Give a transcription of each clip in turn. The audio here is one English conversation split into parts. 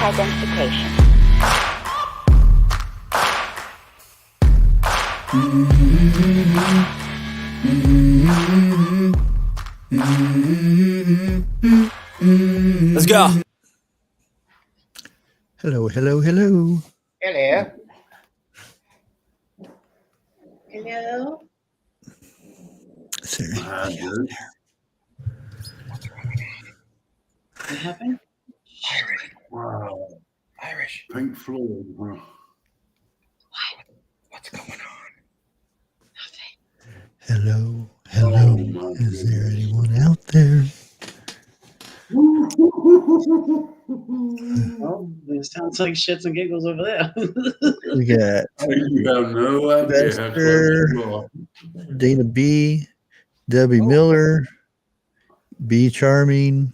identification. Let's go. Hello, hello, hello. Hello. Hello. Sorry. What happened? Irish. Wow. Irish. Pink Floyd, huh? What's going on? Hello, hello. Oh, Is there anyone out there? Oh, it sounds like shits and giggles over there. We got You have no idea how close you are. Dana B, Debbie Miller, B Charming,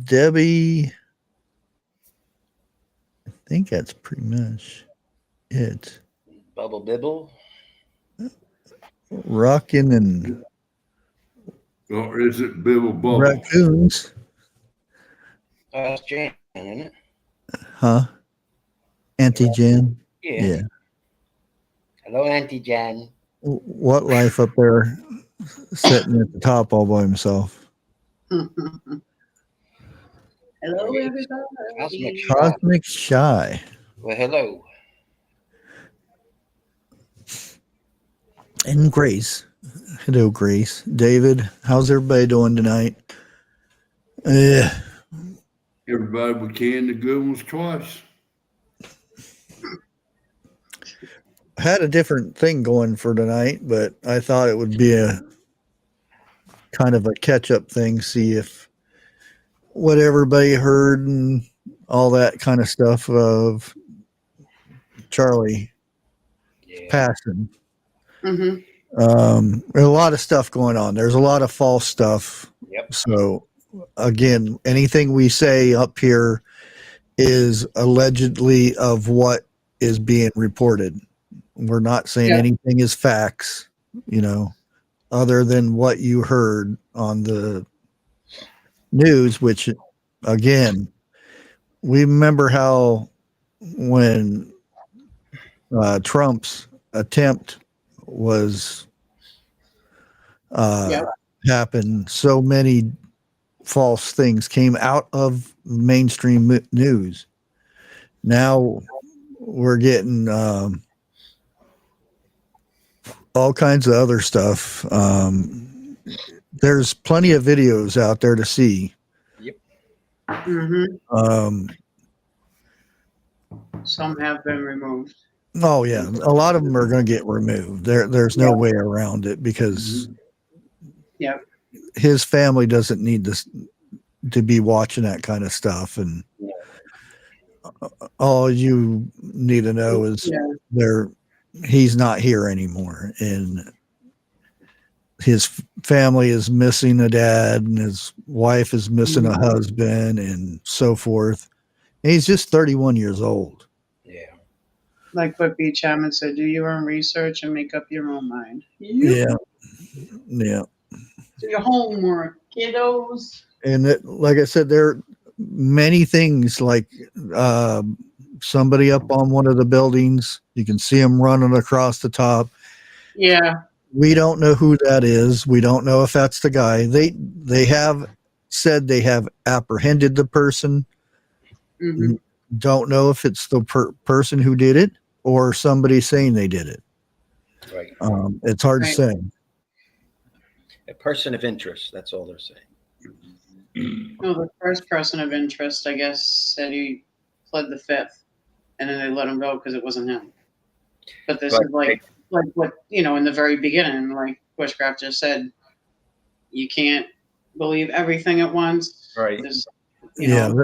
Debbie. I think that's pretty much it. Bubble Bibble. Rockin' and Or is it Bibble Bubble? Raccoons. That's Jan, isn't it? Huh? Auntie Jan. Yeah. Hello, Auntie Jan. What life up there sitting at the top all by himself? Hello, everybody. Cosmic Shy. Cosmic Shy. Well, hello. And Grace. Hello, Grace. David, how's everybody doing tonight? Everybody we can, the good ones twice. Had a different thing going for tonight, but I thought it would be a kind of a catch-up thing, see if what everybody heard and all that kind of stuff of Charlie passing. Mm-hmm. There's a lot of stuff going on. There's a lot of false stuff. Yep. So again, anything we say up here is allegedly of what is being reported. We're not saying anything is facts, other than what you heard on the news, which again, we remember how when Trump's attempt was happened, so many false things came out of mainstream news. Now we're getting all kinds of other stuff. There's plenty of videos out there to see. Yep. Mm-hmm. Some have been removed. Oh yeah, a lot of them are going to get removed. There's no way around it because his family doesn't need this to be watching that kind of stuff. And all you need to know is he's not here anymore, and his family is missing a dad, and his wife is missing a husband, and so forth. And he's just 31 years old. Like what B. Chapman said, do your own research and make up your own mind. Yeah. Do your homework, kiddos. And like I said, there are many things like somebody up on one of the buildings. You can see them running across the top. Yeah. We don't know who that is. We don't know if that's the guy. They have said they have apprehended the person. Mm-hmm. Don't know if it's the person who did it or somebody saying they did it. Right. It's hard to say. A person of interest. That's all they're saying. Well, the first person of interest, I guess, said he pled the fifth, and then they let him go because it wasn't him. But this is like what, in the very beginning, like Bushcraft just said, you can't believe everything at once. Right. There's, there's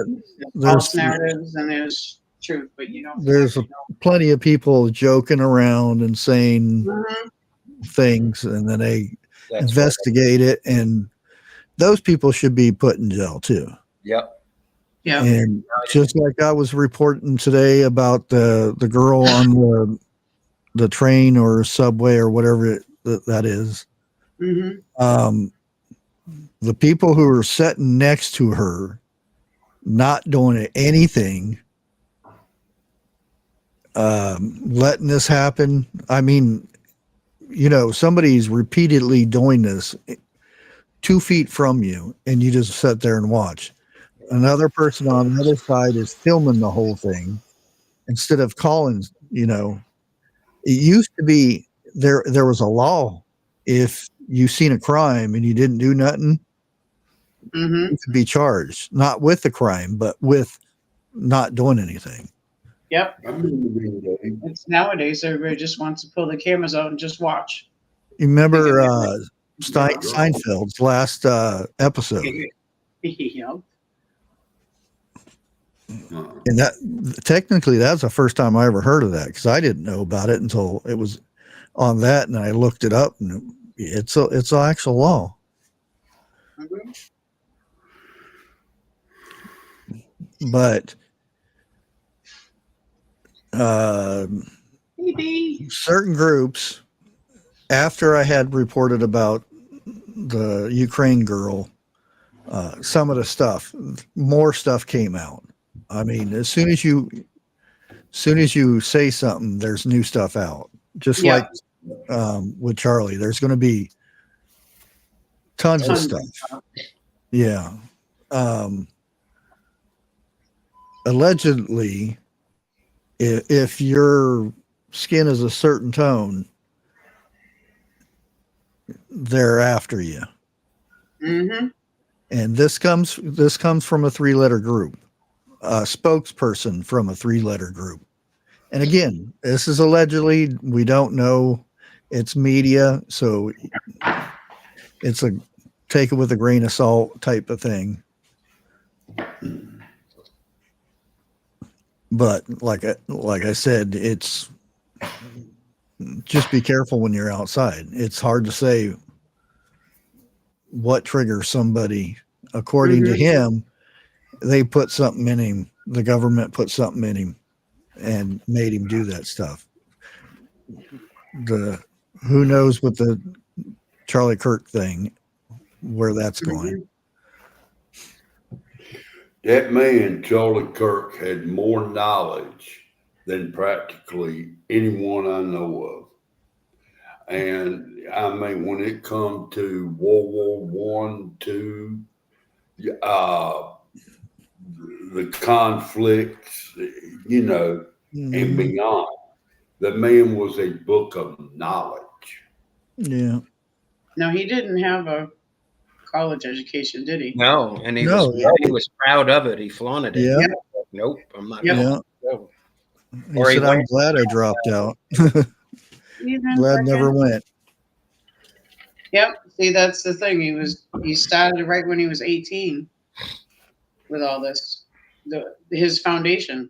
false narratives and there's truth, but there's plenty of people joking around and saying things, and then they investigate it, and those people should be put in jail too. Yep. Yeah. And just like I was reporting today about the girl on the train or subway or whatever that is, the people who are sitting next to her, not doing anything, letting this happen. I mean, somebody's repeatedly doing this 2 feet from you, and you just sit there and watch. Another person on the other side is filming the whole thing instead of calling. It used to be there was a law. If you seen a crime and you didn't do nothing, you could be charged, not with the crime, but with not doing anything. Yep. I remember being gay. It's nowadays everybody just wants to pull the cameras out and just watch. You remember Seinfeld's last episode? Yep. And that technically that's the first time I ever heard of that, because I didn't know about it until it was on that, and I looked it up, and it's an actual law. Mhm. But Maybe. certain groups, after I had reported about the Ukraine girl, some of the stuff, more stuff came out. I mean, as soon as you say something, there's new stuff out. Just Yeah. like with Charlie, there's going to be tons of stuff. Yeah. Allegedly, if your skin is a certain tone, they're after you. Mm-hmm. And this comes from a 3-letter group, a spokesperson from a 3-letter group. And again, this is allegedly, we don't know. It's media, so it's a take it with a grain of salt type of thing. But like I said, it's just be careful when you're outside. It's hard to say what triggers somebody. According to him, they put something in him. The government put something in him and made him do that stuff. Who knows with the Charlie Kirk thing, where that's going. That man, Charlie Kirk, had more knowledge than practically anyone I know of. And I mean, when it comes to World War I, II, the conflicts, and beyond, the man was a book of knowledge. Yeah. No, he didn't have a college education, did he? No, and he was proud of it. He flaunted it. Yeah. Nope, I'm not. Yeah. Gonna go. He said, "I'm glad I dropped out. Glad never went." Yep. See, that's the thing. He started right when he was 18 with all this. His foundation.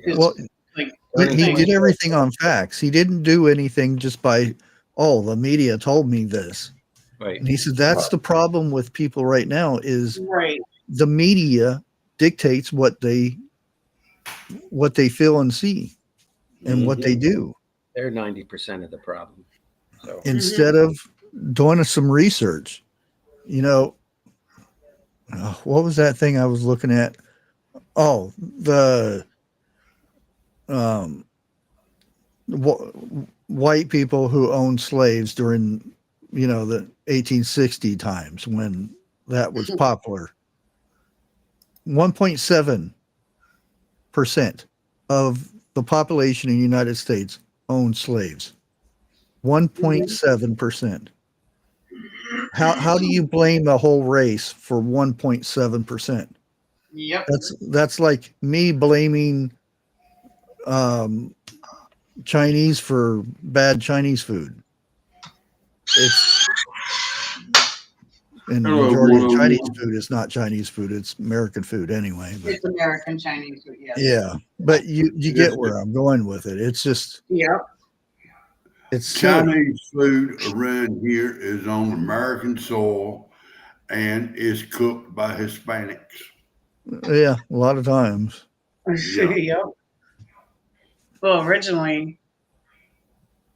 Well, he did everything on facts. He didn't do anything just by, the media told me this. Right. And he said that's the problem with people right now is right. The media dictates what they feel and see and what they do. They're 90% of the problem. So instead of doing some research, what was that thing I was looking at? Oh, the white people who owned slaves during, the 1860 times when that was popular. 1.7% of the population in the United States owned slaves. 1.7%. How do you blame a whole race for 1.7%? Yep. That's like me blaming Chinese for bad Chinese food. And the majority of Chinese food is not Chinese food; it's American food anyway. But, it's American Chinese food, yes. Yeah, but you get where I'm going with it. It's just it's Chinese food around here is on American soil and is cooked by Hispanics. Yeah, a lot of times. Yep. Well, originally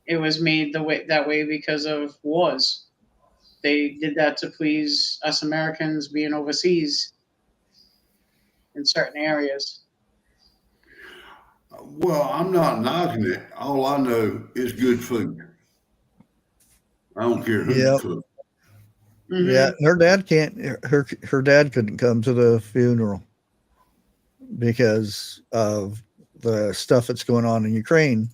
it was made that way because of wars. They did that to please us Americans being overseas. in certain areas. Well, I'm not knocking it. All I know is good food. I don't care who Yep. cooks. Mhm. Yeah, her dad can't. Her dad couldn't come to the funeral because of the stuff that's going on in Ukraine.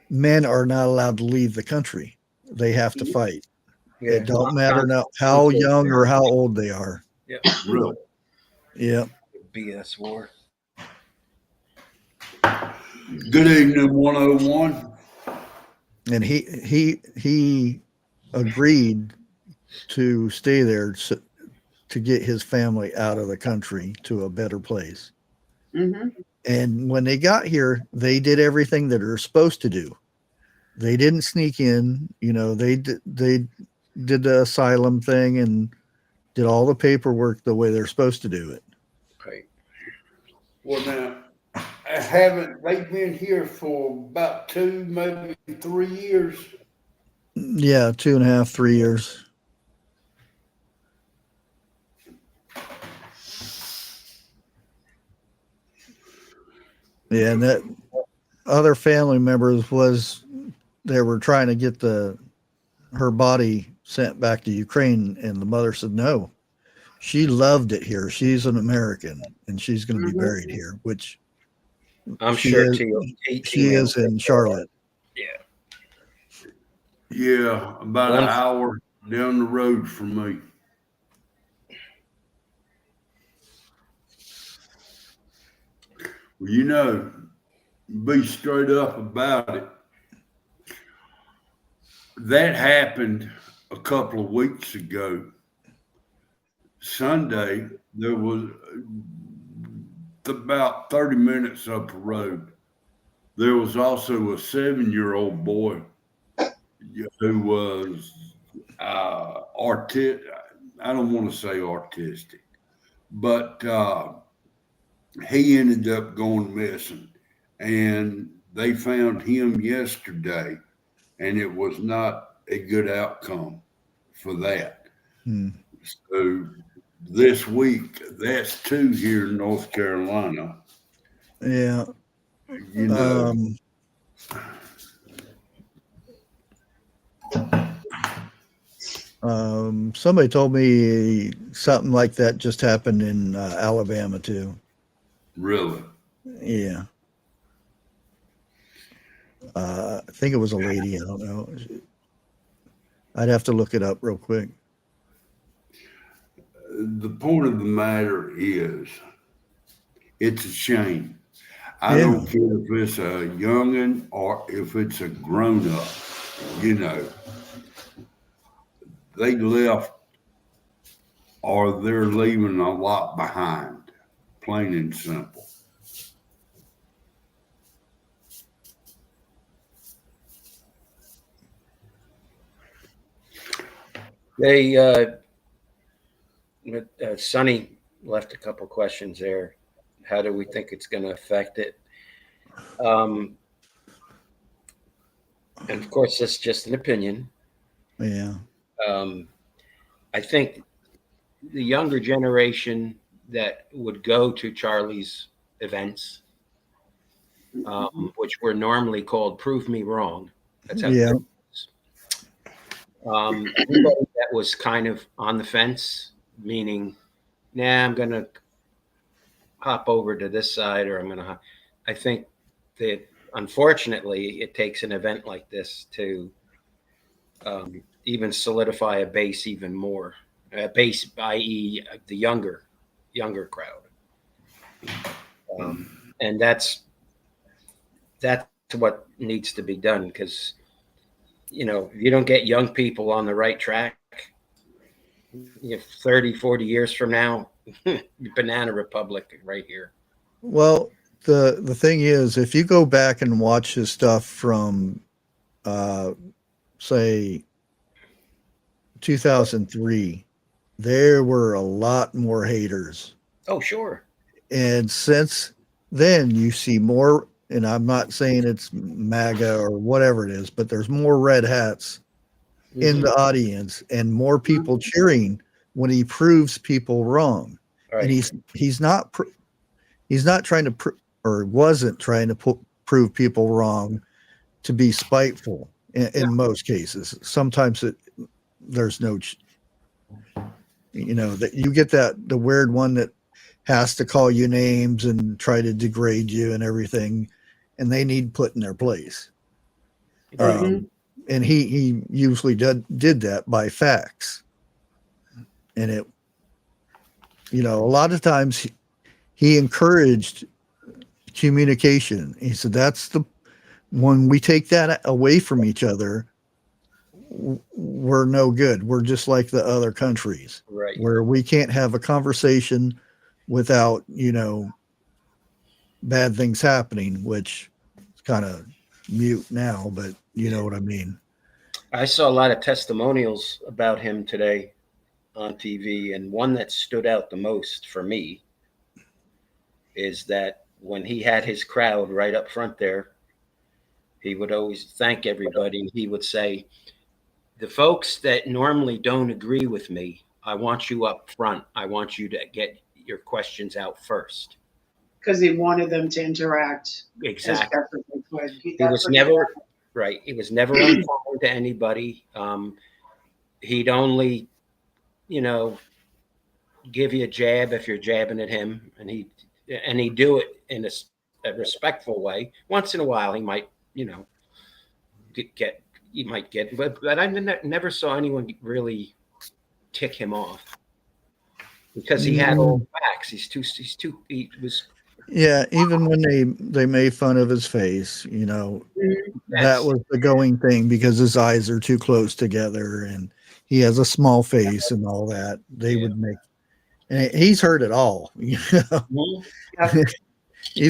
Men are not allowed to leave the country. They have to fight. Yeah. It don't matter now how young or how old they are. Yeah. Really. Yeah. BS war. Good evening, 101. And he agreed to stay there to get his family out of the country to a better place. Mhm. And when they got here, they did everything that they're supposed to do. They didn't sneak in. You know, they did the asylum thing and did all the paperwork the way they're supposed to do it. Right. Well, now, haven't they been here for about 2, maybe 3 years? Yeah, 2.5, 3 years. Yeah, and that other family members they were trying to get her body sent back to Ukraine, and the mother said no. She loved it here. She's an American, and she's going to be buried here, which I'm she sure is, she is in Charlotte. Yeah, about an hour down the road from me. Well, you know, be straight up about it. That happened a couple of weeks ago. Sunday, there was about 30 minutes up the road. There was also a 7-year-old boy who was artistic. I don't want to say artistic, but he ended up going missing, and they found him yesterday, and it was not a good outcome for that. So this week, that's 2 here in North Carolina. Yeah. You know. Somebody told me something like that just happened in Alabama too. Really? Yeah. I think it was a lady. I don't know. I'd have to look it up real quick. The point of the matter is, it's a shame. I don't care if it's a youngin' or if it's a grown up, you know. They left or they're leaving a lot behind, plain and simple. They Sonny left a couple questions there. How do we think it's going to affect it? And of course, it's just an opinion. Yeah. I think the younger generation that would go to Charlie's events, which were normally called "Prove Me Wrong," that's how anybody that was kind of on the fence, meaning, nah, I'm going to hop over to this side, or I'm going to. I think that unfortunately, it takes an event like this to even solidify a base even more. A base, i.e., the younger crowd, and that's what needs to be done, because if you don't get young people on the right track, 30, 40 years from now, Banana Republic right here. Well, the thing is, if you go back and watch his stuff from, say, 2003, there were a lot more haters. Oh, sure. And since then, you see more, and I'm not saying it's MAGA or whatever it is, but there's more red hats in the audience and more people cheering when he proves people wrong. Right. And he's not he's not trying to or wasn't trying to prove people wrong to be spiteful in most cases. Sometimes there's no, that you get the weird one that has to call you names and try to degrade you and everything, and they need put in their place. And he usually did that by facts. And it, a lot of times he encouraged communication. He said, when we take that away from each other, we're no good. We're just like the other countries, right? Where we can't have a conversation without, bad things happening, which is kind of mute now, but you know what I mean. I saw a lot of testimonials about him today on TV, and one that stood out the most for me is that when he had his crowd right up front there, he would always thank everybody. He would say, the folks that normally don't agree with me, I want you up front. I want you to get your questions out first. Because he wanted them to interact. Exactly. As best as they could. He was never right. He was never unkind to anybody. He'd only, give you a jab if you're jabbing at him, and he'd do it in a respectful way. Once in a while, he might, but I never saw anyone really tick him off because he had all the facts. He was. Yeah, even when they made fun of his face, that was the going thing because his eyes are too close together and he has a small face and all that. They would make, and he's heard it all. He's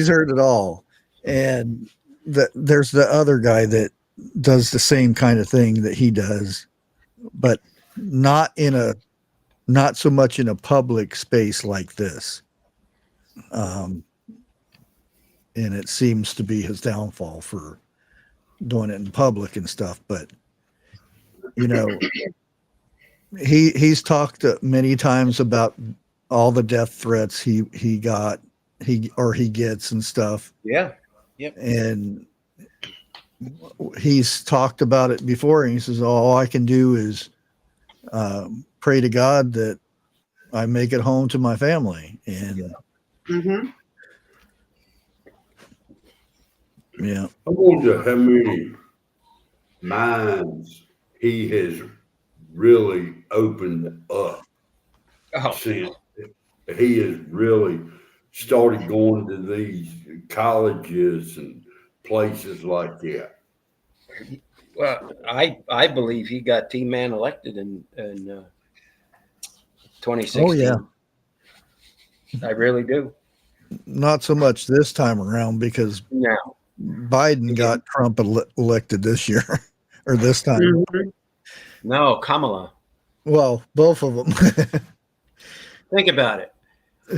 heard it all. And there's the other guy that does the same kind of thing that he does, but not so much in a public space like this. And it seems to be his downfall for doing it in public and stuff. But, he's talked many times about all the death threats he gets and stuff. Yeah. Yep. And he's talked about it before. And he says, all I can do is pray to God that I make it home to my family. And yeah. I wonder how many minds he has really opened up since he has really started going to these colleges and places like that. Well, I believe he got team man elected in 2016. Oh yeah, I really do. Not so much this time around because Biden got Trump elected this year or this time. No, Kamala. Well, both of them. Think about it.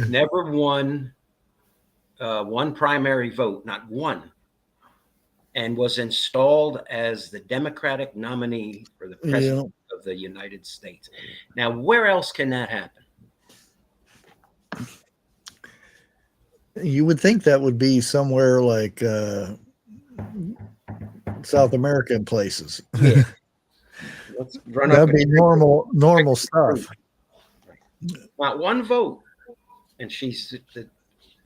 Never won one primary vote, not one, and was installed as the Democratic nominee for the president of the United States. Now, where else can that happen? You would think that would be somewhere like South American places. Yeah. Let's run That'd be normal stuff. Not one vote, and she's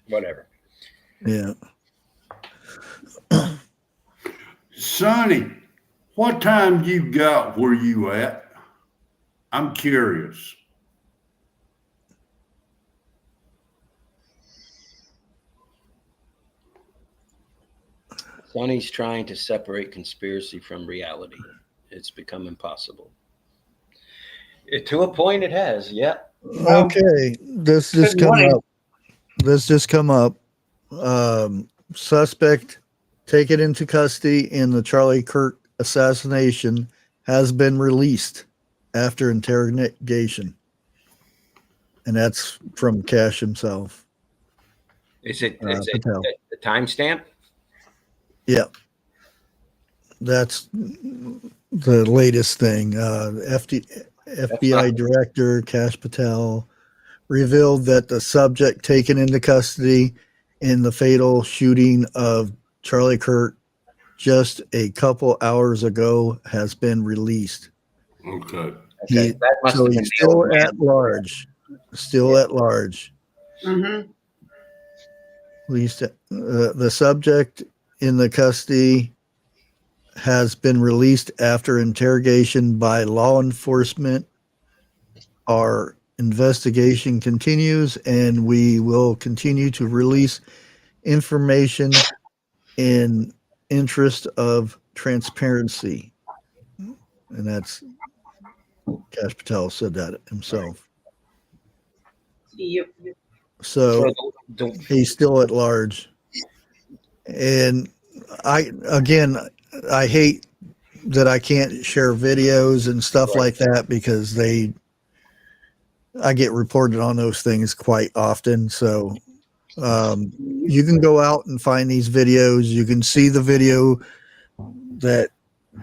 whatever. Yeah. Sonny, what time you got where you at? I'm curious. Sonny's trying to separate conspiracy from reality. It's become impossible. To a point, it has. Yeah. Okay. This just come up. Suspect taken into custody in the Charlie Kirk assassination has been released after interrogation. And that's from Cash himself. Is it the timestamp? Yeah. That's the latest thing. FBI Director Cash Patel revealed that the subject taken into custody in the fatal shooting of Charlie Kirk just a couple hours ago has been released. Okay. He, that must so have been he's the old still man. at large. Still at large. Mm-hmm. At least the subject in the custody has been released after interrogation by law enforcement. Our investigation continues, and we will continue to release information in interest of transparency. And that's Cash Patel said that himself. Yep. So he's still at large. And I hate that I can't share videos and stuff like that because I get reported on those things quite often. So you can go out and find these videos. You can see the video that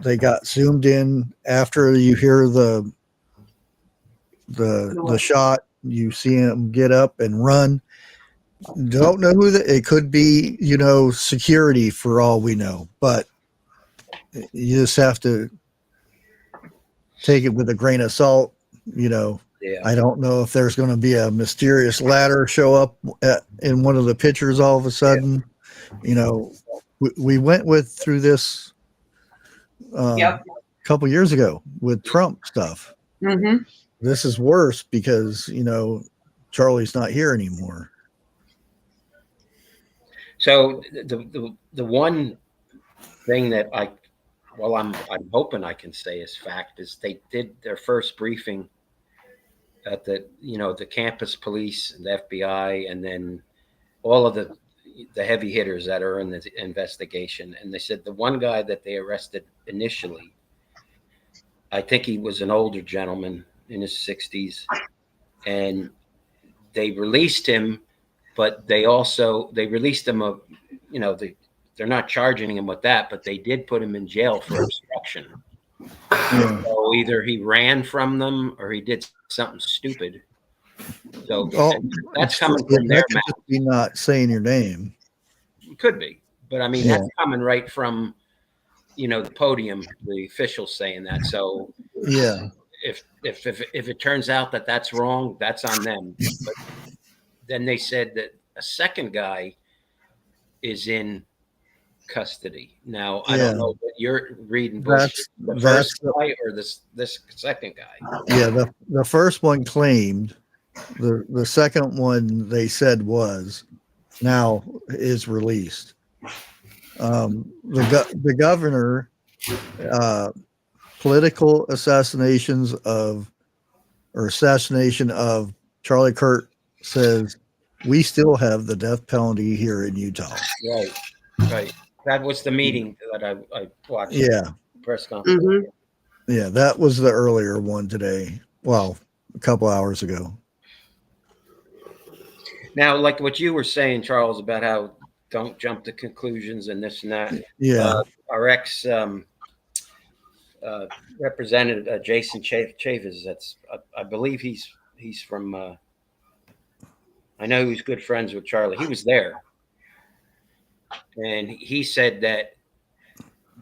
they got zoomed in after you hear the shot. You see him get up and run. Don't know who it could be, security for all we know, but you just have to take it with a grain of salt. I don't know if there's going to be a mysterious ladder show up in one of the pictures all of a sudden. We went through this a couple years ago with Trump stuff. Mm-hmm. This is worse because, Charlie's not here anymore. So the one thing that I'm hoping I can say is fact is they did their first briefing at the campus police and the FBI, and then all of the heavy hitters that are in the investigation. And they said the one guy that they arrested initially, I think he was an older gentleman in his 60s, and they released him, but they released him they're not charging him with that, but they did put him in jail for obstruction. Yeah. So either he ran from them or he did something stupid. So that's coming from their mouth. Be not saying your name. It could be, but I mean that's coming right from the podium, the officials saying that. So yeah, if it turns out that that's wrong, that's on them. But then they said that a second guy is in custody now. I don't know, but you're reading Bush, the first guy or this second guy. Yeah, the first one claimed, the second one they said was now is released. The governor, political assassination of Charlie Kirk says we still have the death penalty here in Utah. Right. That was the meeting that I watched. Yeah. Press conference. Mm-hmm. Yeah, that was the earlier one today. Well, a couple hours ago. Now, like what you were saying, Charles, about how don't jump to conclusions and this and that. Yeah. Our ex representative Jason Chavis. I believe he's from. I know he's good friends with Charlie. He was there. And he said that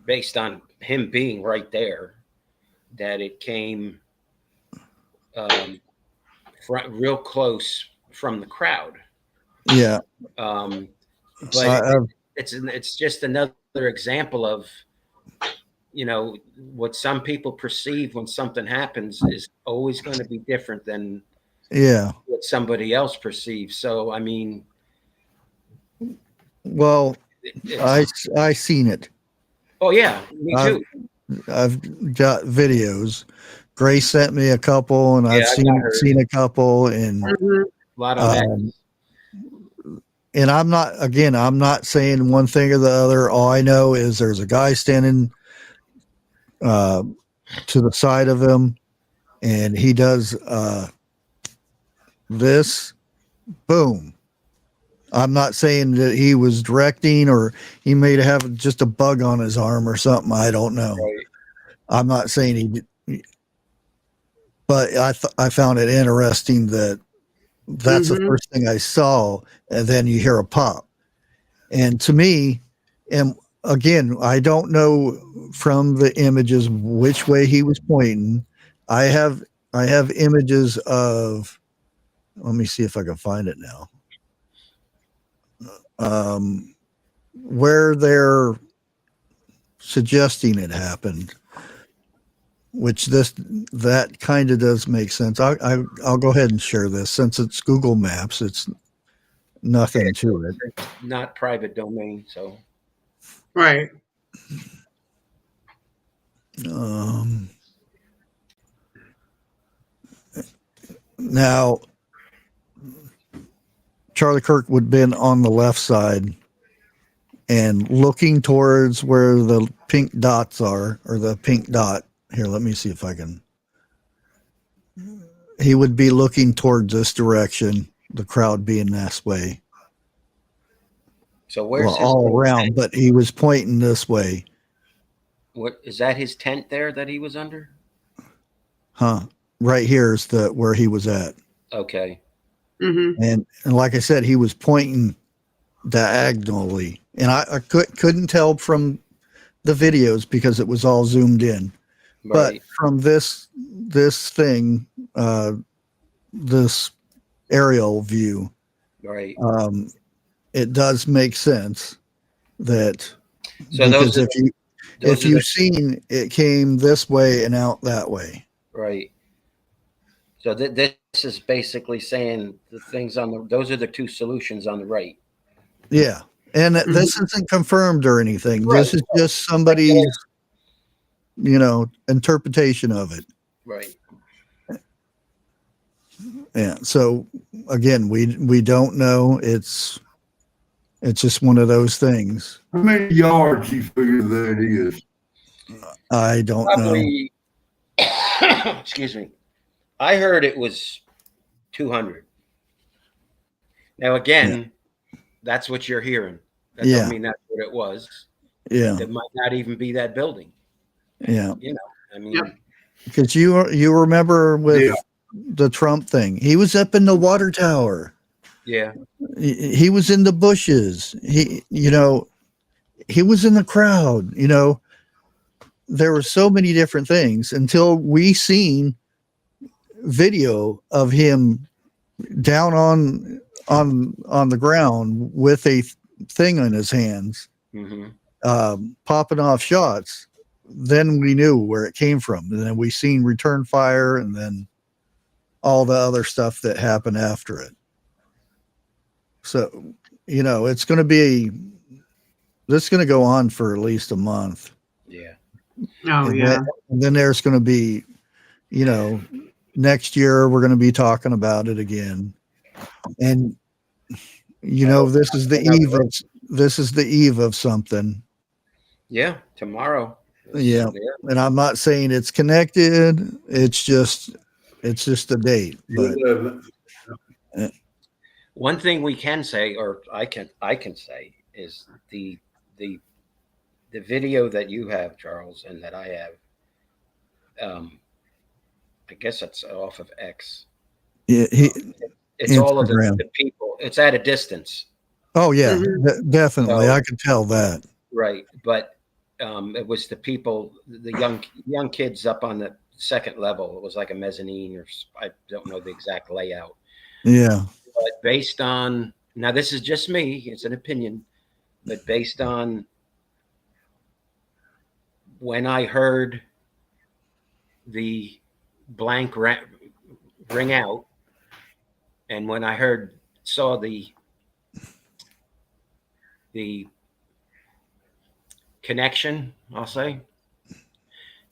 based on him being right there, that it came real close from the crowd. Yeah. But it's just another example of, what some people perceive when something happens is always going to be different than what somebody else perceives. So, I mean, well, I seen it. Oh yeah, me too. I've got videos. Grace sent me a couple, and I've seen a couple, and a lot of that. And I'm not saying one thing or the other. All I know is there's a guy standing to the side of him, and he does this. Boom. I'm not saying that he was directing or he may have just a bug on his arm or something. I don't know. Right. I'm not saying he did, but I found it interesting that's the first thing I saw, and then you hear a pop. And to me, and again, I don't know from the images which way he was pointing. I have images of, let me see if I can find it now. Where they're suggesting it happened, which that kind of does make sense. I'll go ahead and share this since it's Google Maps. It's nothing to it. It's not private domain, so Right. Now, Charlie Kirk would have been on the left side and looking towards where the pink dots are, or the pink dot. Here, let me see if I can. He would be looking towards this direction, the crowd being this way. so where's Well, his all little around, tent? but he was pointing this way. What is that? His tent there that he was under? Huh. Right here is where he was at. Okay. Mm-hmm. And like I said, he was pointing diagonally. And I couldn't tell from the videos because it was all zoomed in. But Right. from this thing, this aerial view, Right. it does make sense that, So because those are if you've seen, it came this way and out that way. right. So this is basically saying the things on those are the two solutions on the right. Yeah. And this isn't confirmed or anything. Right. This is just somebody's, interpretation of it. Right. Yeah. So again, we don't know. It's just one of those things. How many yards you figure that is? I don't Probably, excuse me. I heard it was 200. Now again, that's what you're hearing. That Yeah. doesn't mean that's what it was. know. Yeah. It might not even be that building. Yeah. I mean, Yep. Because you remember with Yeah. the Trump thing, he was up in the water tower. yeah, He was in the bushes. He was in the crowd. There were so many different things until we seen video of him down on the ground with a thing in his hands, popping off shots. Then we knew where it came from, and then we seen return fire, and then all the other stuff that happened after it. So it's going to be, this is going to go on for at least a month. yeah. Oh, And yeah. then there's going to be, next year we're going to be talking about it again. And this is the eve of something. Yeah, tomorrow. Yeah. And I'm not saying it's connected. It's just a date. But One thing we can say, or I can say, is the video that you have, Charles, and that I have. I guess that's off of X. yeah, It's all of Instagram. the people. It's at a distance, Oh yeah, definitely. So- I could tell that. right? But it was the people, the young kids up on the second level. It was like a mezzanine, or I don't know the exact layout. Yeah. But based on, now this is just me, it's an opinion, but based on when I heard the blank ring out, and when I saw the connection, I'll say,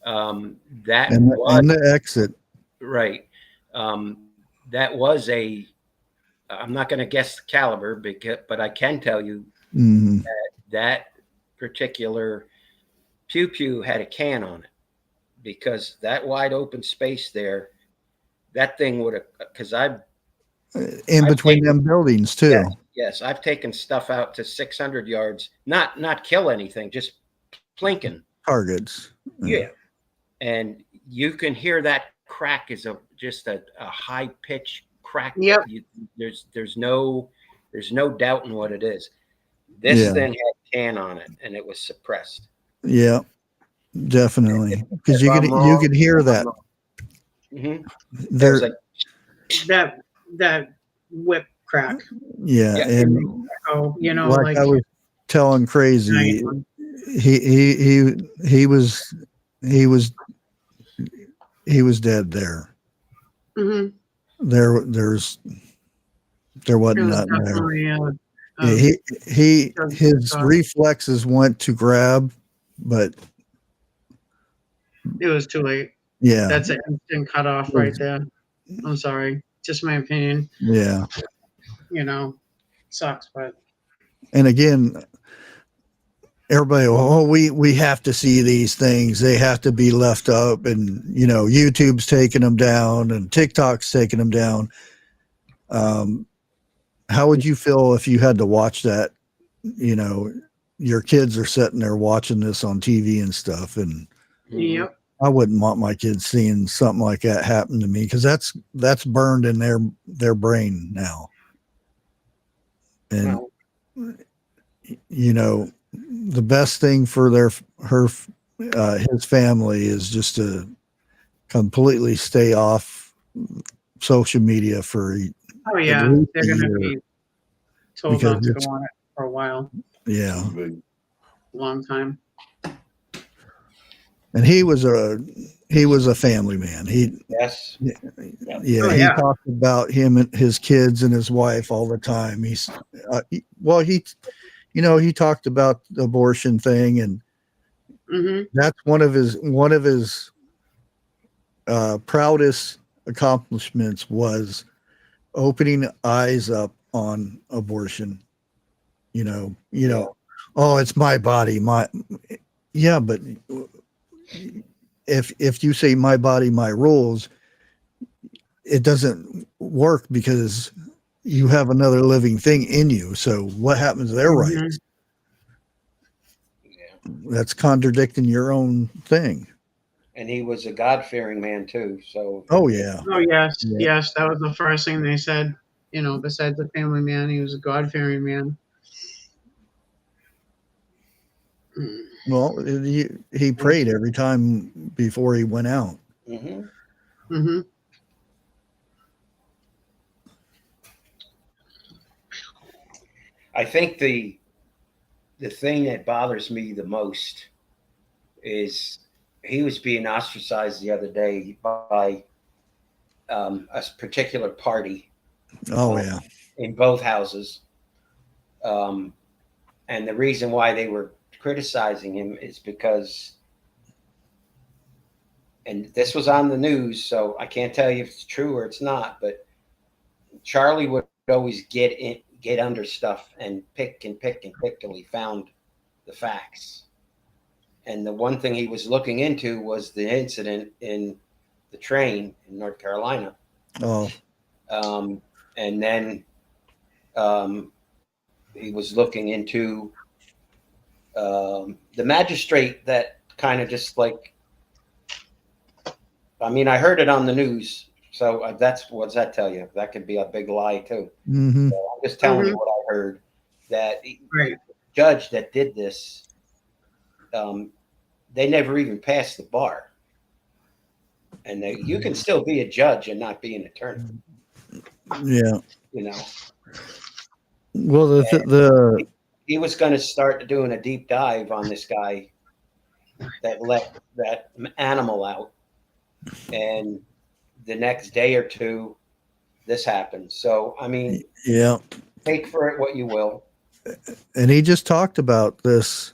that And was the exit. right. That was I'm not going to guess the caliber, but I can tell you Mhm. that particular pew had a can on it, because that wide open space there, that thing would have, because In between them buildings too. yes, I've taken stuff out to 600 yards, not kill anything, just plinking. Targets. Yeah. And you can hear that crack is just a high pitch crack. Yep. There's no doubt in what it is. This Yeah. thing had can on it, and it was suppressed. Yeah, definitely. Because If you I'm can wrong, hear I'm that. wrong. Mhm. There, There's a that whip crack. yeah, Yeah. and Oh, you know, like like I was telling Crazy, he was he was he was dead there. Mhm. There It wasn't was nothing there. definitely Yeah, his uh, reflexes went to grab, but it was too late. yeah, That's an instant cutoff right there. I'm sorry, just my opinion. yeah. You know, sucks, but And again, everybody, oh, we have to see these things. They have to be left up, and YouTube's taking them down, and TikTok's taking them down. How would you feel if you had to watch that? Your kids are sitting there watching this on TV and stuff, and yep. I wouldn't want my kids seeing something like that happen to me, because that's burned in their brain now. And the best thing for his family is just to completely stay off social media for Oh yeah, least they're a gonna year, be told because not to go on it for a while, yeah. a long time. And he was a family man. yes. Yeah, Oh, he yeah. talked about him and his kids and his wife all the time. He talked about the abortion thing, and Mm-hmm. that's one of his proudest accomplishments was opening eyes up on abortion. Oh, it's my body, yeah, but if you say my body, my rules, it doesn't work, because you have another living thing in you. So what happens to their Mhm. rights? That's contradicting your own thing. And he was a God-fearing man too. So Oh yeah. Oh yes, Yeah. yes. That was the first thing they said. Besides the family man, he was a God-fearing man. Mm. Well, he prayed every time before he went out. Mm-hmm. Mm-hmm. I think the thing that bothers me the most is he was being ostracized the other day by a particular party. Oh yeah. In both houses. And the reason why they were criticizing him is because, and this was on the news, so I can't tell you if it's true or it's not, but Charlie would always get under stuff and pick till he found the facts. And the one thing he was looking into was the incident in the train in North Carolina. Oh. And then he was looking into the magistrate that kind of just like, I mean, I heard it on the news, so what's that tell you? That could be a big lie too. Mm-hmm. So I'm just telling you what I heard, that Right. the judge that did this, they never even passed the bar. And you can still be a judge and not be an attorney. Yeah. Well, he was going to start doing a deep dive on this guy that let that animal out, and the next day or two, this happened. So I mean, yeah. Take for it what you will. And he just talked about this.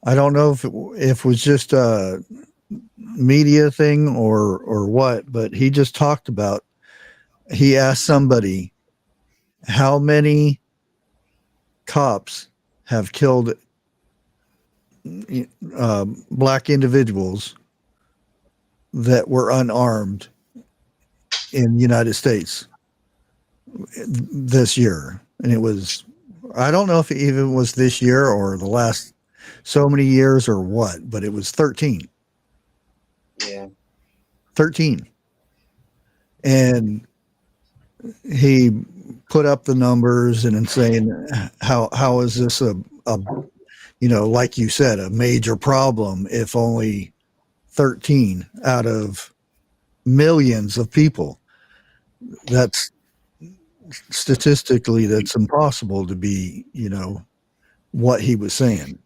I don't know if it was just a media thing or what, but he just talked about. He asked somebody, how many cops have killed black individuals that were unarmed in the United States this year. And it was, I don't know if it even was this year or the last so many years or what, but it was 13. Yeah. 13. And he put up the numbers and saying, how is this you know, like you said, a major problem if only 13 out of millions of people. That's statistically, that's impossible to be, you know, what he was saying.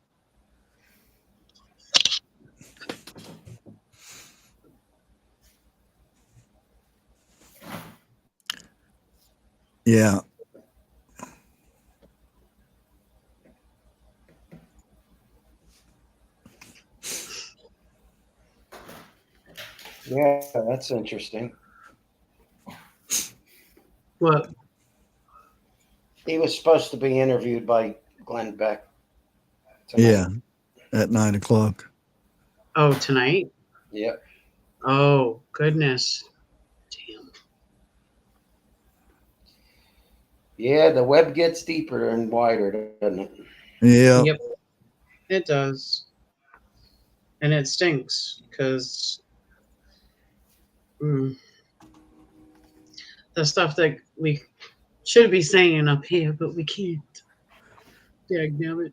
Yeah. Yeah, that's interesting. What? He was supposed to be interviewed by Glenn Beck tonight. Yeah. At 9 o'clock. Oh, tonight? Yep. Oh, goodness. Damn. Yeah, the web gets deeper and wider, doesn't it? Yeah. Yep. It does. And it stinks because the stuff that we should be saying up here, but we can't. Dadgummit.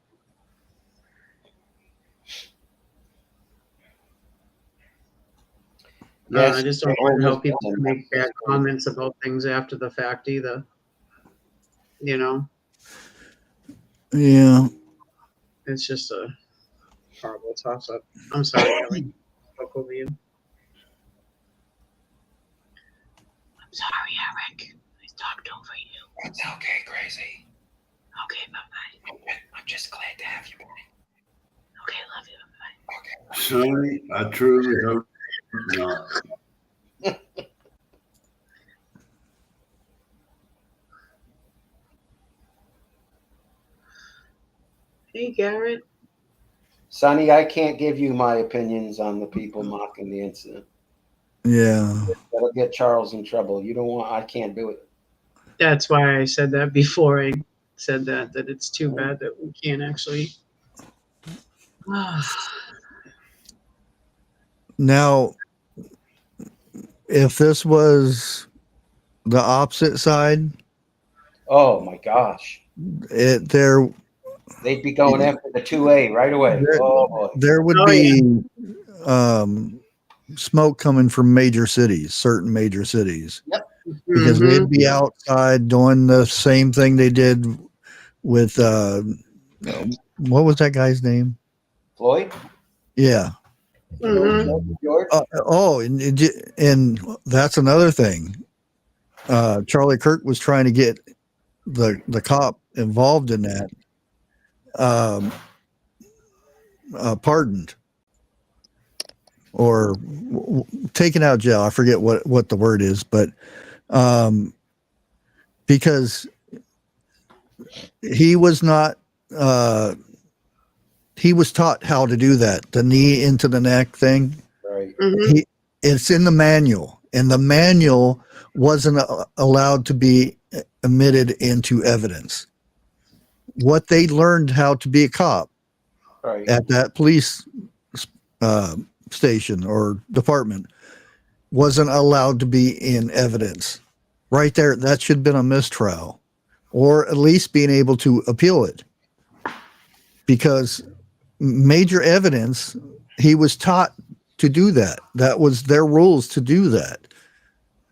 Yes, I just don't want how people can make bad comments about things after the fact either. You know, Yeah. it's just a horrible toss up. I'm sorry, Ellie. Fuck over you. I'm sorry, Eric. I talked over you. It's okay, Crazy. Okay, bye bye. I'm just glad to have you, buddy. Okay, love you. Bye. Okay. Sonny, I truly hope not. Hey, Garrett. Sonny, I can't give you my opinions on the people mocking the incident. Yeah. That'll get Charles in trouble. You don't want, I can't do it. That's why I said that before I said that it's too bad that we can't actually. Now, if this was the opposite side, Oh my gosh. They'd be going after the 2A right away. Oh boy. There would be smoke coming from major cities, certain major cities. Yep. Because they'd be outside doing the same thing they did with what was that guy's name? Floyd? Yeah. George? And that's another thing. Charlie Kirk was trying to get the cop involved in that pardoned or taken out of jail. I forget what the word is, but because he was not he was taught how to do that, the knee into the neck thing. Right. It's in the manual, and the manual wasn't allowed to be admitted into evidence. What they learned how to be a cop at that police station or department wasn't allowed to be in evidence. Right there, that should have been a mistrial, or at least being able to appeal it, because major evidence, he was taught to do that. That was their rules to do that.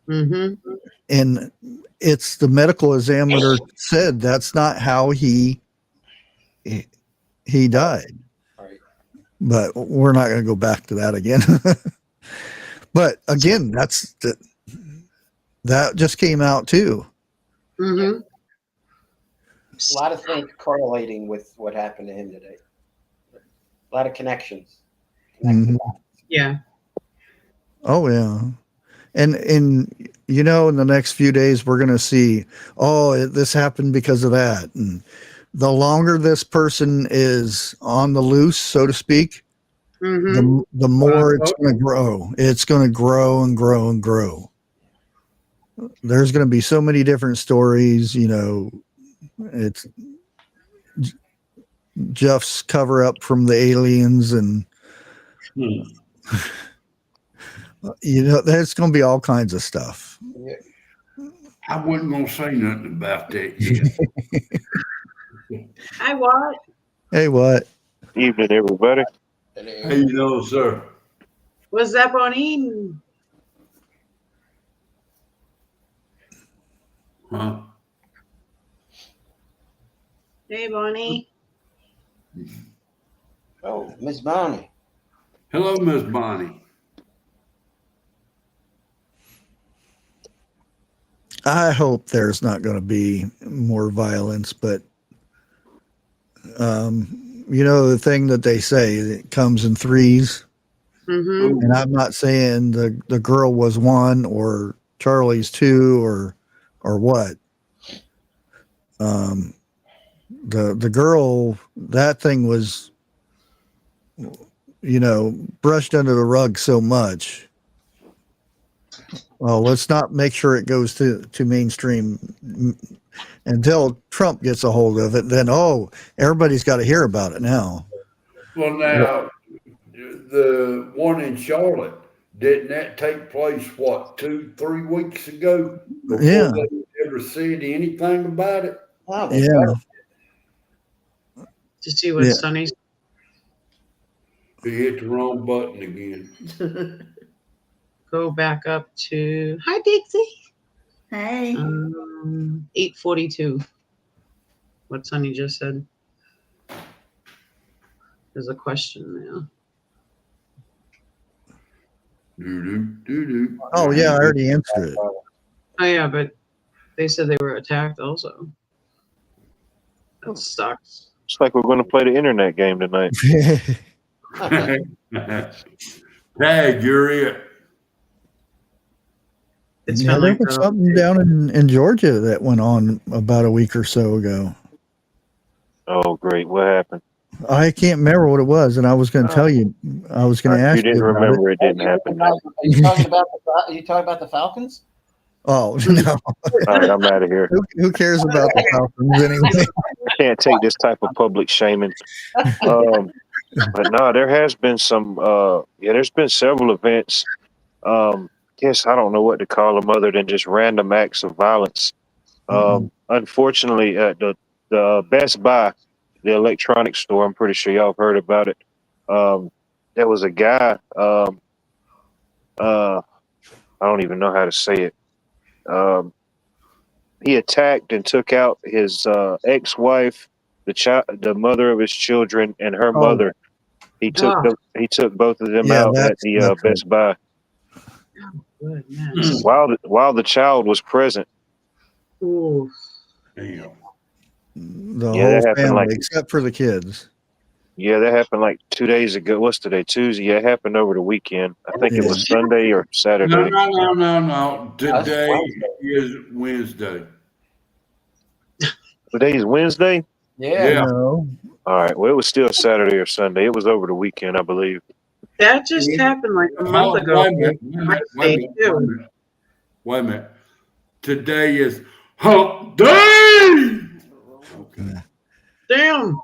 And it's the medical examiner said that's not how he died. Right. But we're not going to go back to that again. But again, that just came out too. A lot of things correlating with what happened to him today. A lot of connections. Yeah. Oh yeah. And you know, in the next few days we're going to see, this happened because of that. And the longer this person is on the loose, so to speak, the more it's going to grow. It's going to grow and grow and grow. There's going to be so many different stories, you know. It's Jeff's cover up from the aliens, and you know, there's going to be all kinds of stuff. I wasn't going to say nothing about that yet. I what? Hey, what? Evening, everybody. How you doing, sir? What's up on Eden? Huh? Hey, Bonnie. Oh, Miss Bonnie. Hello, Miss Bonnie. I hope there's not going to be more violence, but the thing that they say, it comes in threes. Mm-hmm. And I'm not saying the girl was one or Charlie's two or what. The girl, that thing was, brushed under the rug so much. Well, let's not make sure it goes to mainstream until Trump gets a hold of it. Then, everybody's got to hear about it now. Well, now, the one in Charlotte, didn't that take place, 2-3 weeks ago? Before Yeah. they ever said anything about it? Oh, Yeah. To see what Yeah. Sonny's. He hit the wrong button again. Go back up to. Hi, Dixie. Hey. 8:42. What Sonny just said. There's a question there. Doo-doo. Oh, yeah, I already answered it. Oh yeah, but they said they were attacked also. That sucks. It's like we're going to play the internet game tonight. Tag, you're it. It's Yeah, been there like was something down in Georgia that went on about a week or so ago. Oh, great. What happened? I can't remember what it was, and I was going to tell you. I was going to ask You didn't about remember it didn't happen. Are you talking about the Falcons? Oh, no. All right, I'm out of here. Who cares about the Falcons anyway? I can't take this type of public shaming. But no, there has been some. There's been several events. Yes, I don't know what to call them other than just random acts of violence. Unfortunately, at the Best Buy, the electronics store, I'm pretty sure y'all have heard about it. There was a guy. I don't even know how to say it. He attacked and took out his ex-wife, the mother of his children, and her mother. He took both of them out at the Best Buy. Goodness. While the child was present. Ooh. Damn. The Yeah, whole that happened family, like- except for the kids. Yeah, that happened like 2 days ago. What's today? Tuesday. Yeah, it happened over the weekend. I think it was Sunday or Saturday. No. Today is Wednesday. Today's Wednesday? Yeah. No. All right. Well, it was still Saturday or Sunday. It was over the weekend, I believe. That just happened like a month ago. Wait a minute. Today is Hump Day. Okay. Damn.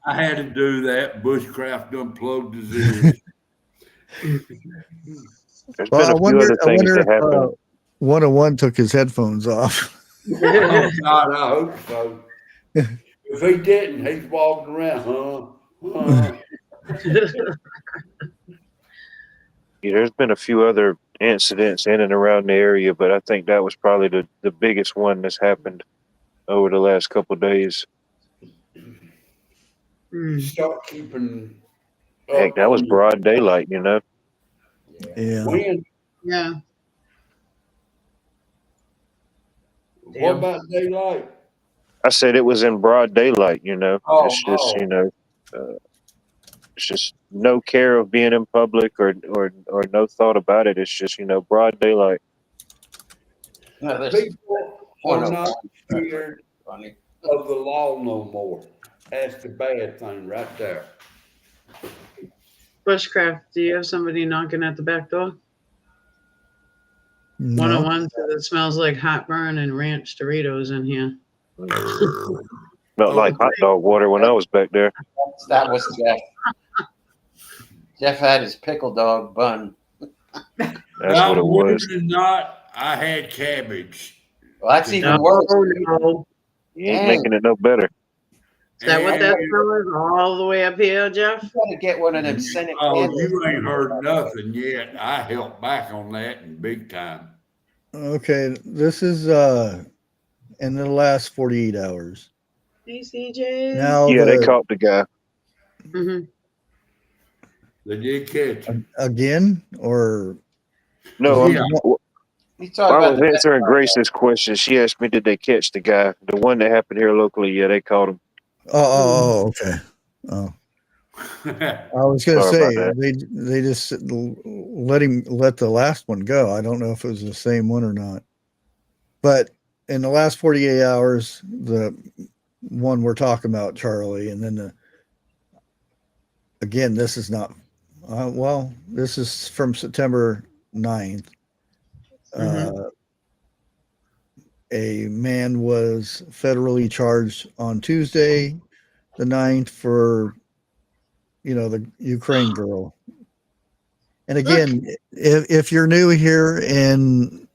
I had to do that. Bushcraft unplugged his ears. There's Well, I been a few other things wonder that happened. if 101 took his headphones off. Oh, God, I hope so. If he didn't, he's walking around, Yeah, there's been a few other incidents in and around the area, but I think that was probably the biggest one that's happened over the last couple of days. Start keeping. Heck, that was broad daylight, you know. Yeah. When? Yeah. What about daylight? I said it was in broad daylight, you know. It's just, you know, it's just no care of being in public or no thought about it. It's just, you know, broad daylight. No, People are not scared of the law no more. That's the bad thing right there. Bushcraft, do you have somebody knocking at the back door? No. 101 says it smells like hot burn and ranch Doritos in here. Smelled like hot dog water when I was back there. That was Jeff. Jeff had his pickle dog bun. That's what it was. Believe it or not, I had cabbage. Well, that's even worse. No. You ain't making it no better. Is that what that's And- for? All the way up here, Jeff? You gotta get one of them Senate Oh, candles. you ain't heard nothing yet. I helped back on that in big time. Okay, this is in the last 48 hours. Hey, CJ. Now Yeah, they caught the guy. Mm-hmm. They did catch him. again, or No, Yeah. He's talking I about was answering Grace's question. She asked me, did they catch the guy? The one that happened here locally, yeah, they caught him. okay. Oh, I was gonna Sorry say about they just let the last one go. I don't know if it was the same one or not, but in the last 48 hours, the one we're talking about, Charlie, and then again, this is not. Well, this is from September 9th. A man was federally charged on Tuesday, the 9th, for the Ukraine girl. And again, if you're new here and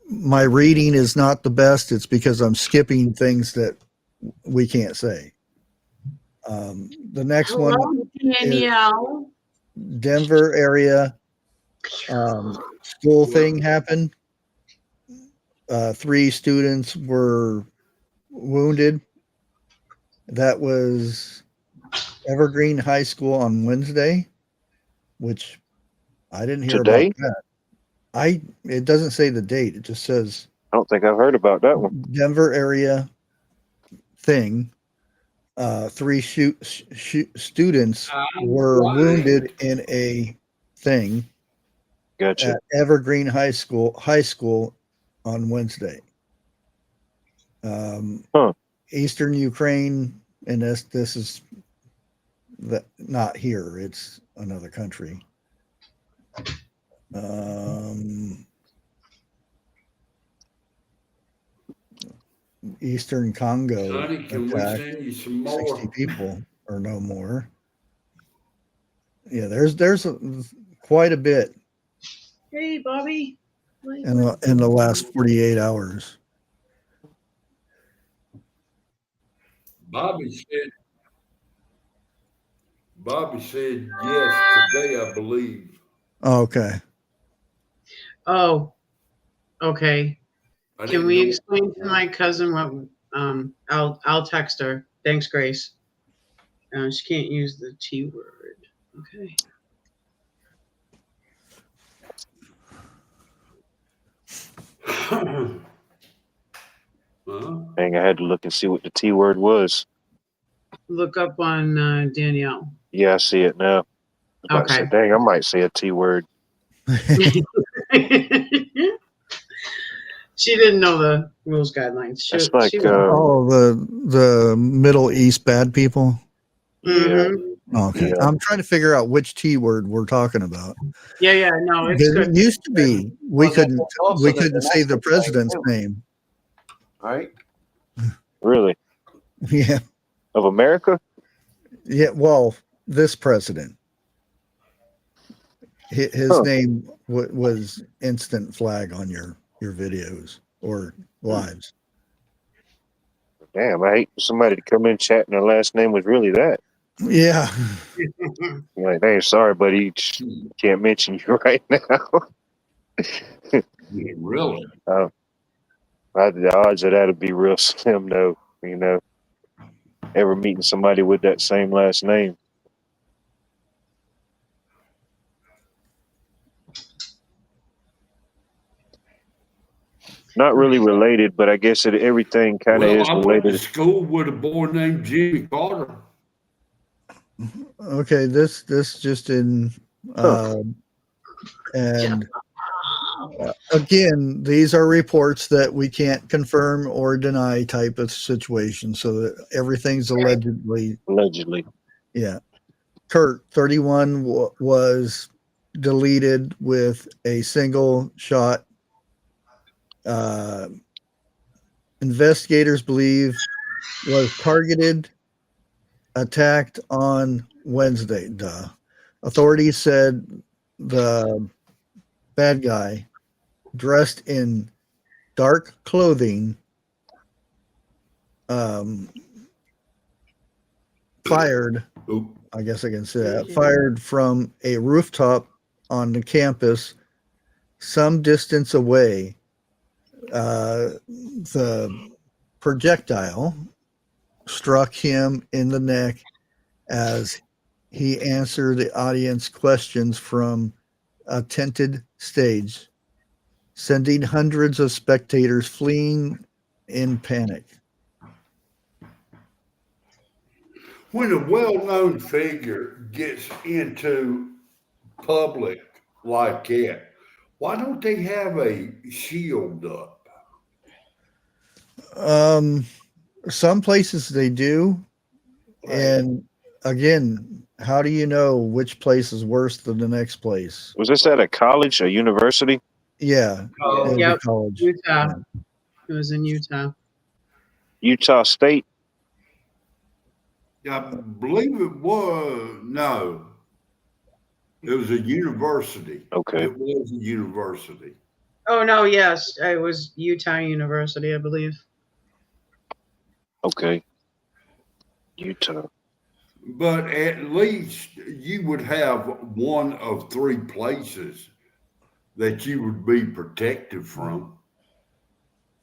my reading is not the best, it's because I'm skipping things that we can't say. The next one, Danielle. Denver area school thing happened. 3 students were wounded. That was Evergreen High School on Wednesday, which I didn't hear Today? about that. It doesn't say the date. It just says I don't think I've heard about that one. Denver area thing. 3 students were wounded in a thing Gotcha. at Evergreen High School on Wednesday. Eastern Ukraine, and this is not here. It's another country. Eastern Congo Honey, can we attack, send you some more? 60 people or no more. Yeah, there's quite a bit Hey, Bobby. in the last 48 hours. Bobby said yes today, I believe. Okay. Oh, okay. I Can didn't we know- explain to my cousin what? I'll text her. Thanks, Grace. She can't use the T word. Okay. Dang, I had to look and see what the T word was. Look up on Danielle. Yeah, I see it now. I Okay. said, dang, I might say a T word. She didn't know the rules guidelines. It's like, the Middle East bad people. Mhm. Okay. Yeah. I'm trying to figure out which T word we're talking about. Yeah, no, it's Because good. it used to be we Well, couldn't also the say the domestic president's thing, too. name. Right? Really? Yeah. Of America? Yeah. Well, this president, his name was instant flag on your videos or lives. Damn, I hate for somebody to come in chat and their last name was really that. Yeah. I'm like, hey, sorry, buddy, can't mention you right now. Yeah, really? The odds of that would be real slim, though. Ever meeting somebody with that same last name. Not really related, but I guess everything kind of is I went to related. school with a boy named Jimmy Carter. Okay. This just in, and again, these are reports that we can't confirm or deny type of situation. So that everything's allegedly. Yeah. Kirk, 31 was deleted with a single shot. Investigators believe was targeted, attacked on Wednesday. Authorities said the bad guy, dressed in dark clothing, fired, Oop. I guess I can say that, fired from a rooftop on the campus some distance away. The projectile struck him in the neck as he answered the audience questions from a tented stage, sending hundreds of spectators fleeing in panic. When a well-known figure gets into public like that, why don't they have a shield up? Some places they do. And again, how do you know which place is worse than the next place? Was this at a college, a university? Yeah. Oh, it was a Yep. college. Utah. Yeah. It was in Utah. Utah State? I believe it was, no. It was a university. Okay. It was a university. Oh no, yes, it was Utah University, I believe. Okay. Utah. But at least you would have one of three places that you would be protected from.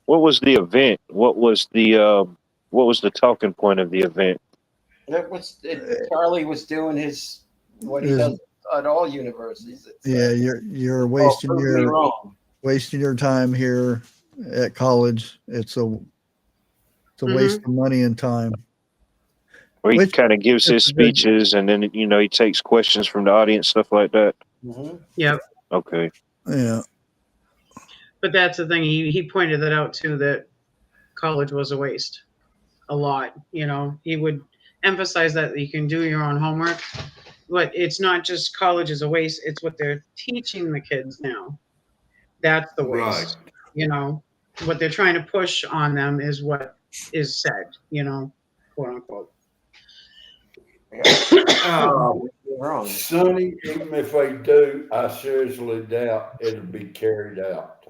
What was the event? What was the talking point of the event? Charlie was doing what he does at all universities. Yeah, you're wasting your time here at college. It's a waste of money and time. Where he kind of gives his speeches and then he takes questions from the audience, stuff like that. Yep. Okay. Yeah. But that's the thing. He pointed that out too, that college was a waste. A lot. He would emphasize that you can do your own homework, but it's not just college is a waste. It's what they're teaching the kids now. That's the waste. Right. What they're trying to push on them is what is said, quote unquote. Sonny, even if they do, I seriously doubt it'll be carried out.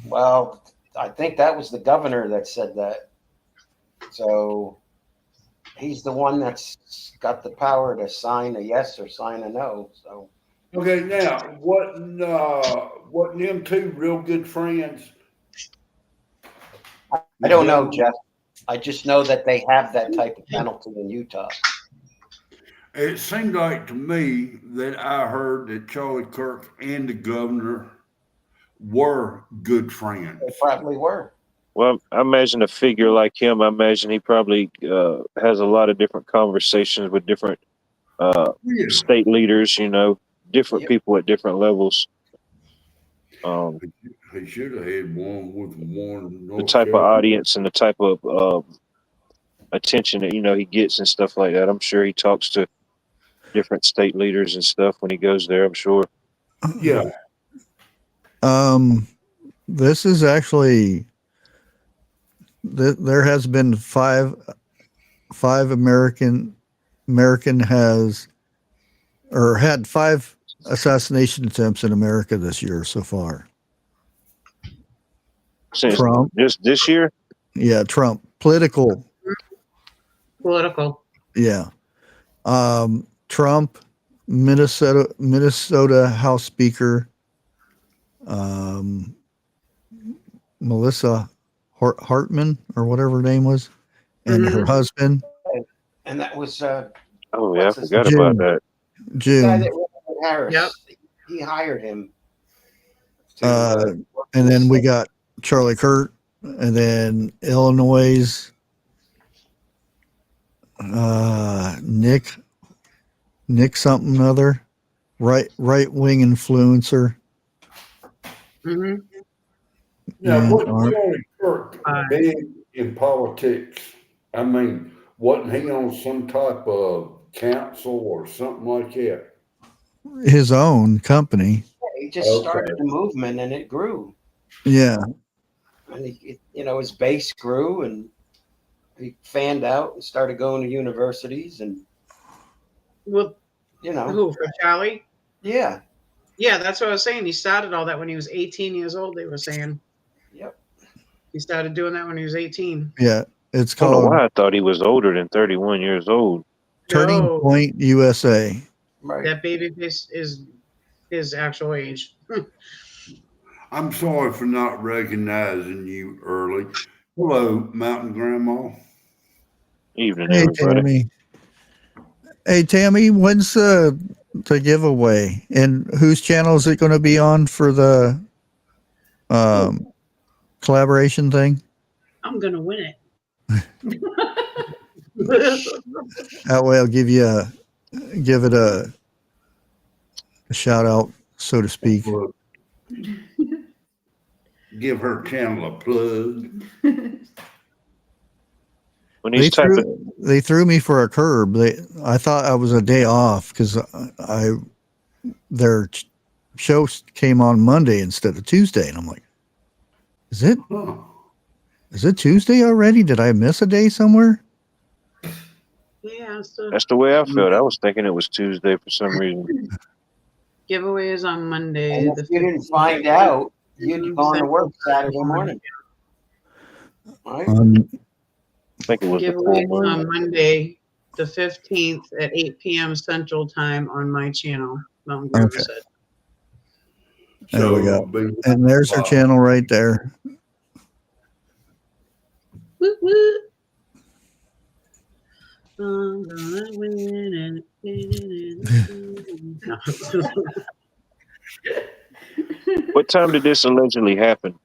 Well, I think that was the governor that said that. So he's the one that's got the power to sign a yes or sign a no. So okay, now wasn't them two real good friends? I don't know, Jeff. I just know that they have that type of penalty in Utah. It seemed like to me that I heard that Charlie Kirk and the governor were good friends. They probably were. Well, I imagine a figure like him, I imagine he probably has a lot of different conversations with different state leaders, different people at different levels. He should have had one with one. The type of audience and the type of attention that, he gets and stuff like that. I'm sure he talks to different state leaders and stuff when he goes there, I'm sure. Yeah. This is actually, there has been five American has, or had 5 assassination attempts in America this year so far. Since Trump. Just this year? Yeah, Trump. Political. Yeah. Trump, Minnesota House Speaker, Melissa Hartman, or whatever her name was, and her husband. And that was oh yeah, I forgot about that. June. Harris. Yep. He hired him. And then we got Charlie Kirk, and then Illinois' Nick something other, right wing influencer. Mm-hmm. Now, what Charlie Kirk big in politics? I mean, wasn't he on some type of council or something like that? His own company. He just started the movement and it grew. Yeah. And his base grew and he fanned out and started going to universities and Well, who, for Charlie? Yeah. Yeah, that's what I was saying. He started all that when he was 18 years old, they were saying. Yep. He started doing that when he was 18. Yeah. It's I don't know called why I thought he was older than 31 years old. Turning No. Point USA. Right. That baby face is his actual age. I'm sorry for not recognizing you early. Hello, Mountain Grandma. Evening, Hey, everybody. Tammy. Hey, Tammy, when's the giveaway? And whose channel is it going to be on for the collaboration thing? I'm gonna win it. That way I'll give it a shout out, so to speak. Give her channel a plug. When he's typing, They threw me for a curb. I thought I was a day off because their show came on Monday instead of Tuesday, and I'm like, is it Tuesday already? Did I miss a day somewhere? Yeah, so that's the way I felt. I was thinking it was Tuesday for some reason. giveaway is on Monday. And if you didn't find out, you'd gone to work Saturday morning. Right? I think it was the Giveaway full is moon. on Monday, the 15th at 8 p.m. Central Time on my channel. Mountain Grandma Okay. said. There we go. And there's her channel right there. Woo woo. I'm gonna win it. What time did this allegedly happen?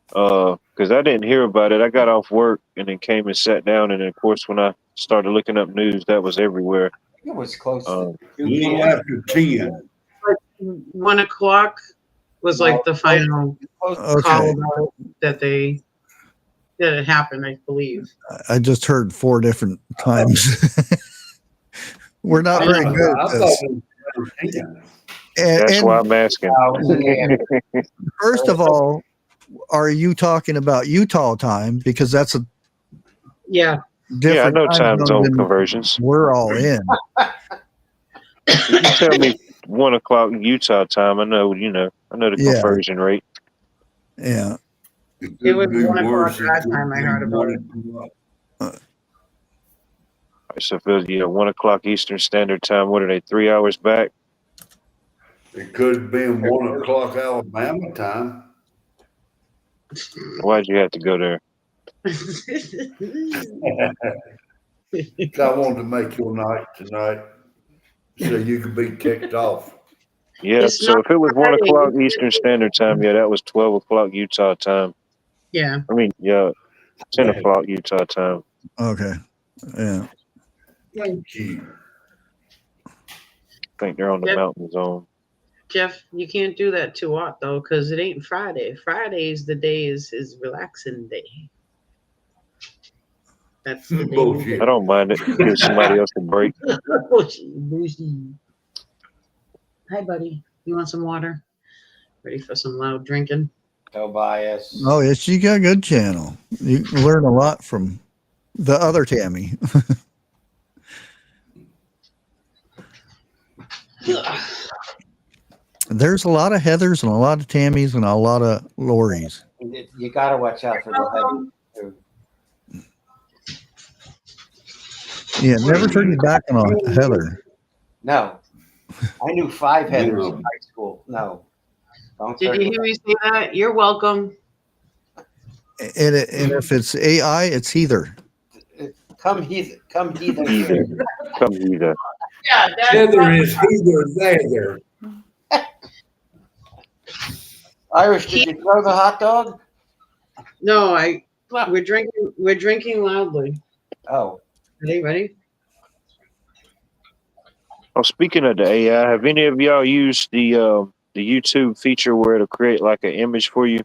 Because I didn't hear about it. I got off work and then came and sat down, and then, of course, when I started looking up news, that was everywhere. It was close to A 2 little p.m. after 10. 1 o'clock was like the final Close to Okay. call about that it happened, I believe. I just heard 4 different times. We're not very good I at thought this. it was after 10. That's And why I'm asking. it was in the first of all, are you talking about Utah time? Because that's a Yeah. different Yeah, I know time zone than conversions. we're all in. If you tell me 1 o'clock Utah time, I know the Yeah. conversion rate. Yeah. It was could be 1 o'clock worse. It that could time I be heard about it. 1 o'clock. So if it was 1 o'clock Eastern Standard Time, what are they, 3 hours back? It could have been 1 o'clock Alabama time. Why'd you have to go there? I wanted to make your night tonight so you could be ticked off. Yeah, It's so not if it was 1 Friday. o'clock Eastern Standard Time, yeah, that was 12 o'clock Utah time. Yeah. I mean, yeah, 10 o'clock Utah time. Okay. Yeah. Thank you. I think they're on the Yep. mountain zone. Jeff, you can't do that too hot though, because it ain't Friday. Friday's the day is relaxing day. That's the day. Bullshit. I don't mind it. Give somebody else a break. Bougie. Hi, buddy. You want some water? Ready for some loud drinking? No bias. Oh, yes, you got a good channel. You can learn a lot from the other Tammy. There's a lot of Heathers and a lot of Tammys and a lot of Lori's. You got to watch out for the heavy. Yeah, never turn your back on a Heather. No. I knew 5 headers in high school. No. Don't Did turn you hear me say that? You're welcome. And if it's AI, it's Heather. Come hither. Come hither. Either. Come either. Yeah, Heather is either there. Irish, did you throw the hot dog? No, we're drinking loudly. Oh. Ready? Oh, speaking of the AI, have any of y'all used the YouTube feature where it'll create like an image for you?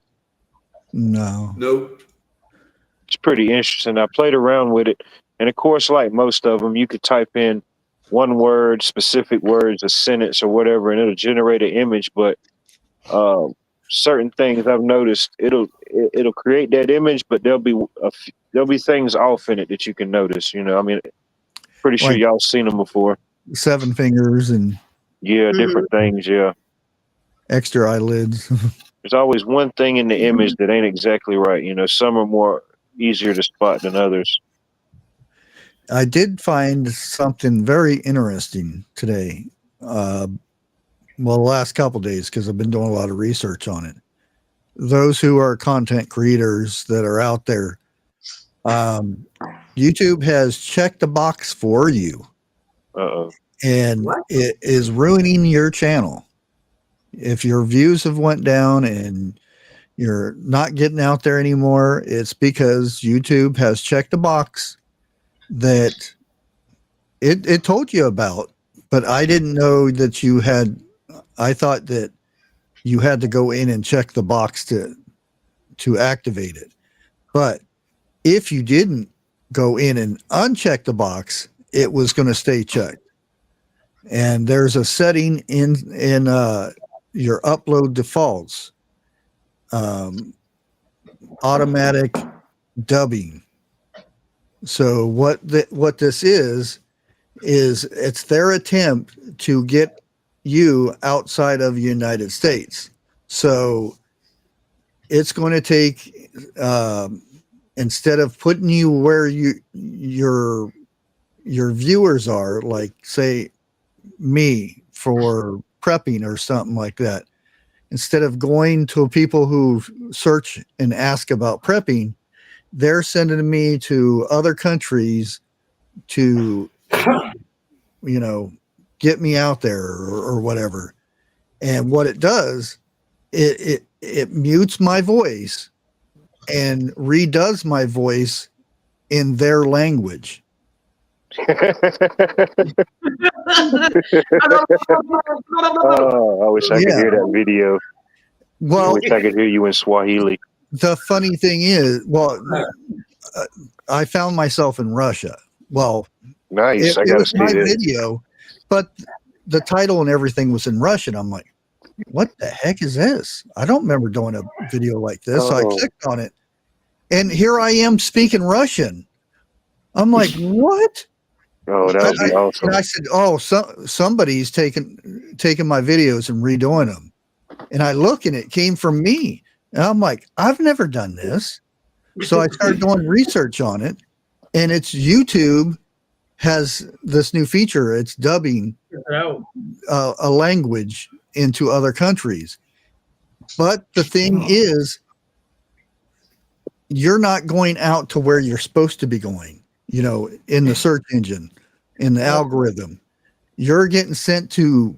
No. Nope. It's pretty interesting. I played around with it, and of course, like most of them, you could type in one word, specific words, a sentence, or whatever, and it'll generate an image. But certain things I've noticed, it'll create that image, but there'll be things off in it that you can notice. I mean, pretty sure Like- y'all seen them before. 7 fingers and Yeah, different things. Yeah, extra eyelids. there's always one thing in the image that ain't exactly right. Some are more easier to spot than others. I did find something very interesting today. Well, the last couple days, because I've been doing a lot of research on it. Those who are content creators that are out there, YouTube has checked the box for you. And What? it is ruining your channel. If your views have went down and you're not getting out there anymore, it's because YouTube has checked a box that it told you about, but I didn't know that you had. I thought that you had to go in and check the box to activate it. But if you didn't go in and uncheck the box, it was going to stay checked. And there's a setting in your upload defaults, automatic dubbing. So what this is it's their attempt to get you outside of the United States. So it's going to take instead of putting you where your viewers are, like say me for prepping or something like that, instead of going to people who search and ask about prepping, they're sending me to other countries to get me out there or whatever. And what it does, it mutes my voice and redoes my voice in their language. I wish I could hear that video. Well, I wish I could hear you in Swahili. The funny thing is, I found myself in Russia. Well, nice. I it got to was see my this video, but the title and everything was in Russian. I'm like, what the heck is this? I don't remember doing a video like this. So I clicked on it, and here I am speaking Russian. I'm like, what? Oh, that would be awesome. And I said, oh, somebody's taking my videos and redoing them. And I look, and it came from me. And I'm like, I've never done this. So I started doing research on it, and it's YouTube has this new feature. It's dubbing a language into other countries. But the thing is, you're not going out to where you're supposed to be going, in the search engine, in the algorithm. You're getting sent to,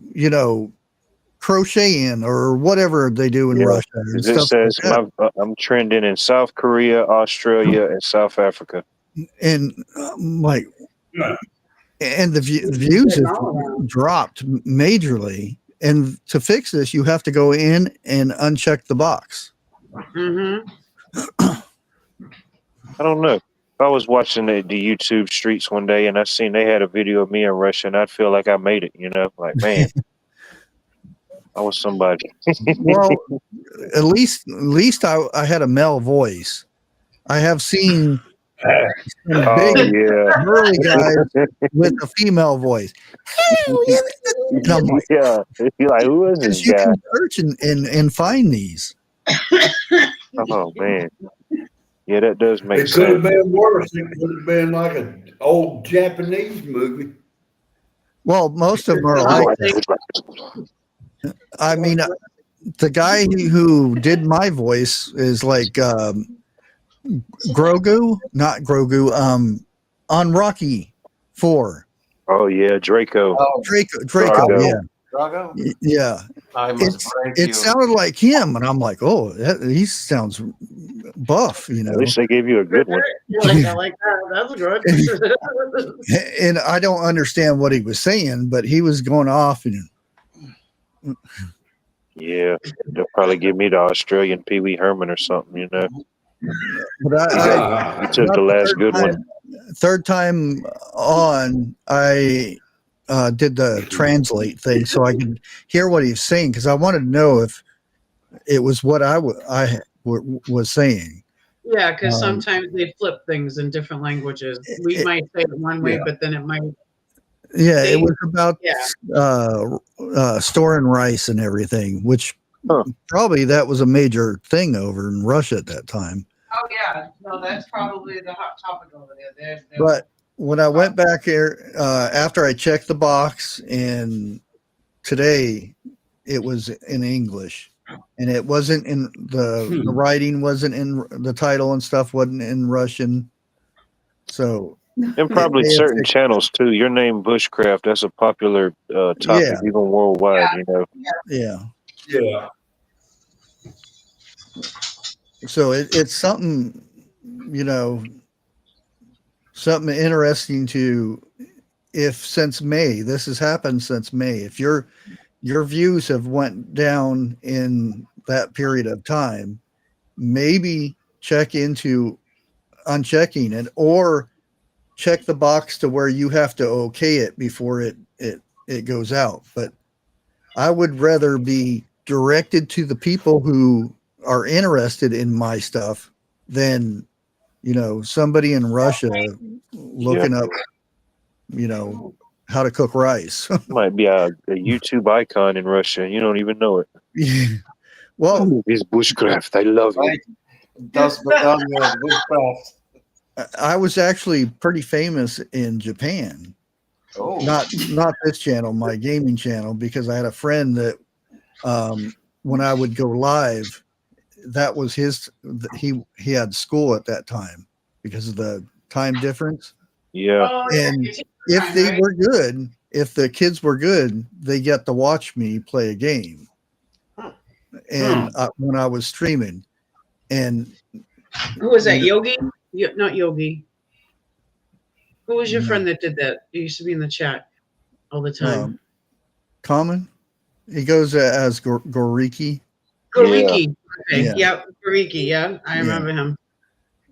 crocheting or whatever they do in Russia. And it stuff says like that. I'm trending in South Korea, Australia, and South Africa. And and the views have dropped majorly. And to fix this, you have to go in and uncheck the box. Mm-hmm. I don't know. I was watching the YouTube streets one day, and I seen they had a video of me in Russia, and I'd feel like I made it. Like, man, I was somebody. Well, at least I had a male voice. I have seen some big burly guys with a female voice. And I'm like, you're like, who is this you guy? can search and find these. Oh man, yeah, that does make It sense. could have been worse. It could have been like an old Japanese movie. Well, most of them are like that. I mean, the guy who did my voice is like Grogu, not Grogu, on Rocky 4. Oh yeah, Draco. Oh, Draco, Drago. Drago? yeah. I must break It you. sounded like him, and I'm like, oh, he sounds buff, At least they gave you a good one. I like that. That's good. And I don't understand what he was saying, but he was going off and. Yeah, they'll probably give me the Australian Pee Wee Herman or something. But You took the last good one. Third time on, I did the translate thing so I could hear what he was saying, because I wanted to know if it was what I was saying. Yeah, because sometimes they flip things in different languages. We might say it one way, but then it might. Yeah, it was about storing rice and everything, which probably that was a major thing over in Russia at that time. Oh yeah, no, that's probably the hot topic over there. But when I went back here after I checked the box, and today it was in English, and it wasn't in the writing wasn't in the title and stuff wasn't in Russian. So And probably certain channels too. Your name Bushcraft, that's a popular topic, Yeah. even worldwide, you know. yeah. Yeah. So it's something, you know, something interesting to, if since May, this has happened since May, if your views have went down in that period of time, maybe check into unchecking it, or check the box to where you have to okay it before it goes out. But I would rather be directed to the people who are interested in my stuff than, you know, somebody in Russia looking up, you know, how to cook rice. Might be a YouTube icon in Russia. You don't even know it. Well, It's Bushcraft. I love it. Right. Das Bedeutung Bushcraft. I was actually pretty famous in Japan. Oh. Not this channel, my gaming channel, because I had a friend that when I would go live, that was his, he had school at that time because of the time difference. Yeah. Oh, And if they were good, if the kids were good, they get to watch me play a game. And when I was streaming, and who was that? Yogi? Not Yogi. Who was your No. friend that did that? He used to be in the chat all the time. Common, he goes as Goriki. Goriki. Okay. Yeah. Yeah. Goriki. Yeah. I remember him.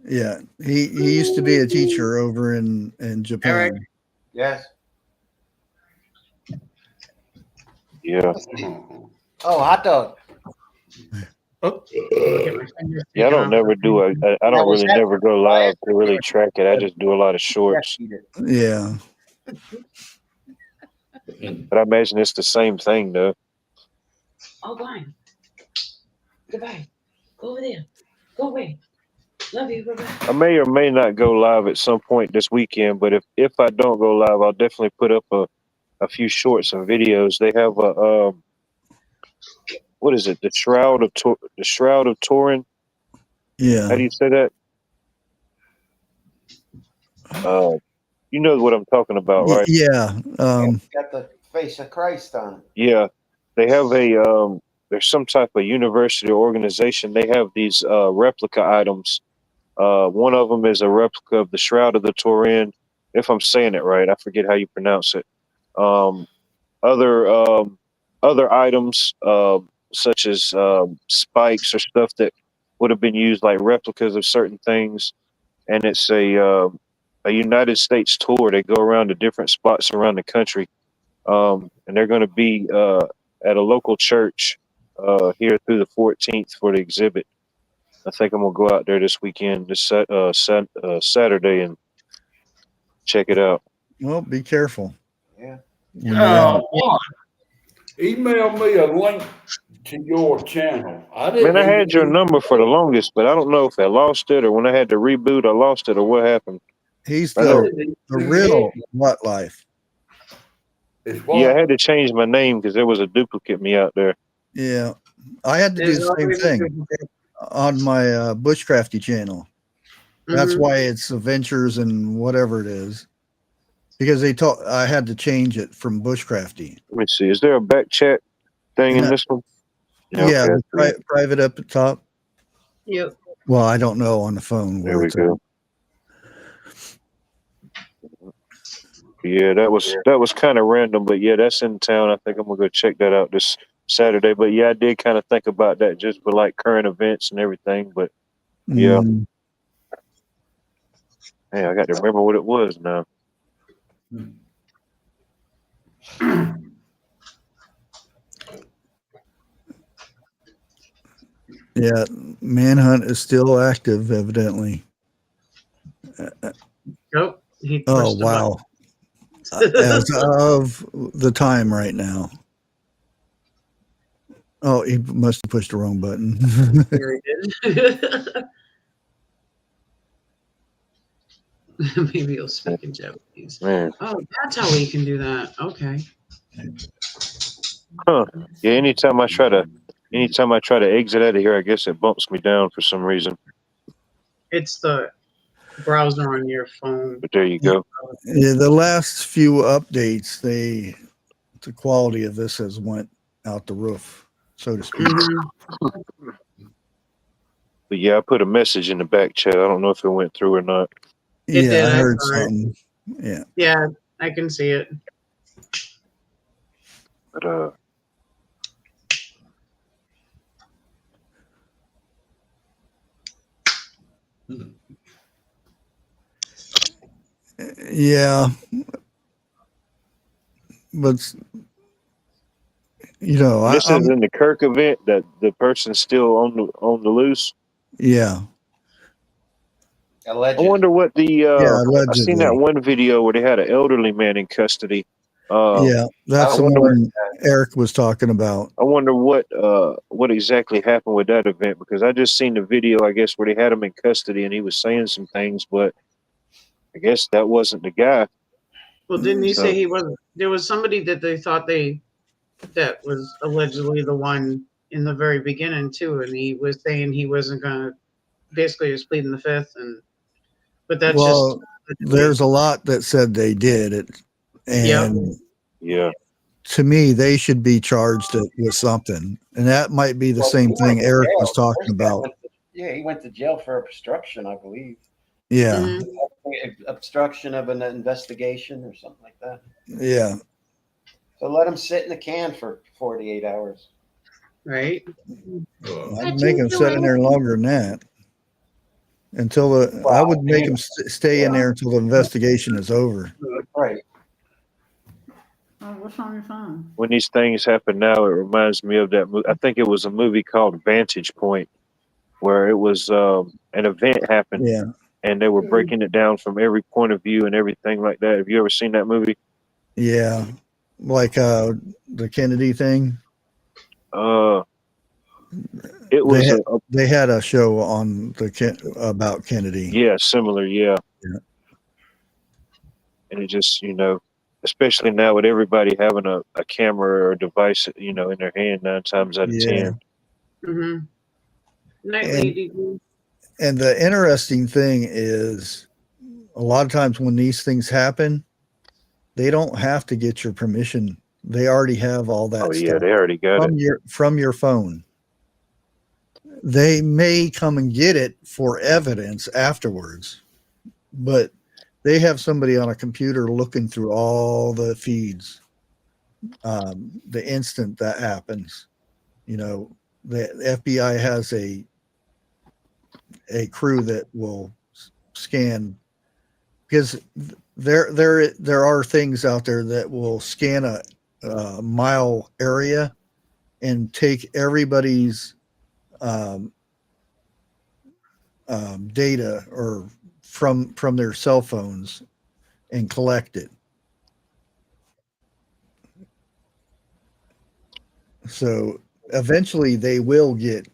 Yeah, he used to be a teacher over in Japan. Eric. Yes. Yeah. Oh, hot dog. Yeah, I don't never do I don't really never go live to really track it. I just do a lot of shorts. Yeah. But I imagine it's the same thing though. Oh, fine. Goodbye. Go over there. Go away. Love you. Bye-bye. I may or may not go live at some point this weekend, but if I don't go live, I'll definitely put up a few shorts and videos. They have a what is it? The Shroud of Turin. Yeah. How do you say that? You know what I'm talking about, right? Yeah. Got the face of Christ on it. Yeah. They have there's some type of university or organization. They have these replica items. One of them is a replica of the Shroud of the Turin. If I'm saying it right, I forget how you pronounce it. Other items such as spikes or stuff that would have been used like replicas of certain things, and it's a United States tour. They go around to different spots around the country, and they're going to be at a local church here through the 14th for the exhibit. I think I'm gonna go out there this weekend, this Saturday, and check it out. Well, be careful. Yeah. Email me a link to your channel. I had your number for the longest, but I don't know if I lost it or when I had to reboot, I lost it or what happened. He's the real What Life. Yeah, I had to change my name because there was a duplicate me out there. Yeah, I had to do the same thing on my Bushcrafty channel. That's why it's Adventures and whatever it is, because I had to change it from Bushcrafty. Let me see. Is there a back chat thing in this one? Yeah, private up at top. Yep. Well, I don't know on the phone. There we go. Yeah, that was kind of random, but yeah, that's in town. I think I'm gonna go check that out this Saturday. But yeah, I did kind of think about that just for like current events and everything. But yeah, hey, I got to remember what it was now. Yeah, Manhunt is still active, evidently. Nope. Oh, wow. As of the time right now. Oh, he must have pushed the wrong button. Maybe he'll speak in Japanese. Man. Oh, that's how we can do that. Okay. Huh. Yeah, anytime I try to exit out of here, I guess it bumps me down for some reason. It's the browser on your phone. But there you go. Yeah, the last few updates, the quality of this has went out the roof, so to speak. Mhm. But yeah, I put a message in the back chat. I don't know if it went through or not. It Yeah, did, I I heard saw it. something. Yeah. Yeah, I can see it. But Yeah. But, you know, this is in the Kirk event that the person's still on the loose. yeah. I Allegedly. wonder what the Yeah, I seen that allegedly. one video where they had an elderly man in custody. Yeah, that's I the wonder one Eric was talking about. I wonder what exactly happened with that event, because I just seen the video, I guess, where they had him in custody and he was saying some things, but I guess that wasn't the guy. Well, didn't he So- say he was? There was somebody that they thought that was allegedly the one in the very beginning too, and he was saying he wasn't gonna. Basically, he was pleading the fifth, but that's Well, just. there's a lot that said they did it, and Yeah. to me, they should be charged with something, and that might be the Well, same he went thing to Eric jail. was talking First guy about. he went to jail for obstruction, I believe. Yeah, Mhm. Obstruction of an investigation or something like that. yeah. So let him sit in the can for 48 hours. Right. I'd make him sit in there longer than that. I would make him stay in there until the investigation is over. Right. Oh, what's on your phone? When these things happen now, it reminds me of that movie. I think it was a movie called Vantage Point, where it was an event happened Yeah, and they were breaking it down from every point of view and everything like that. Have you ever seen that movie? yeah. Like the Kennedy thing. It was They had a show on about Kennedy. yeah, similar, yeah. Yeah. And it just, especially now with everybody having a camera or a device, in their hand 9 times out of 10. Mm-hmm. Night, And- lady. And the interesting thing is, a lot of times when these things happen, they don't have to get your permission. They already have all that Oh yeah, stuff they already got it. from your phone. They may come and get it for evidence afterwards, but they have somebody on a computer looking through all the feeds. The instant that happens, the FBI has a crew that will scan, because there are things out there that will scan a mile area and take everybody's data or from their cell phones and collect it. So eventually they will get,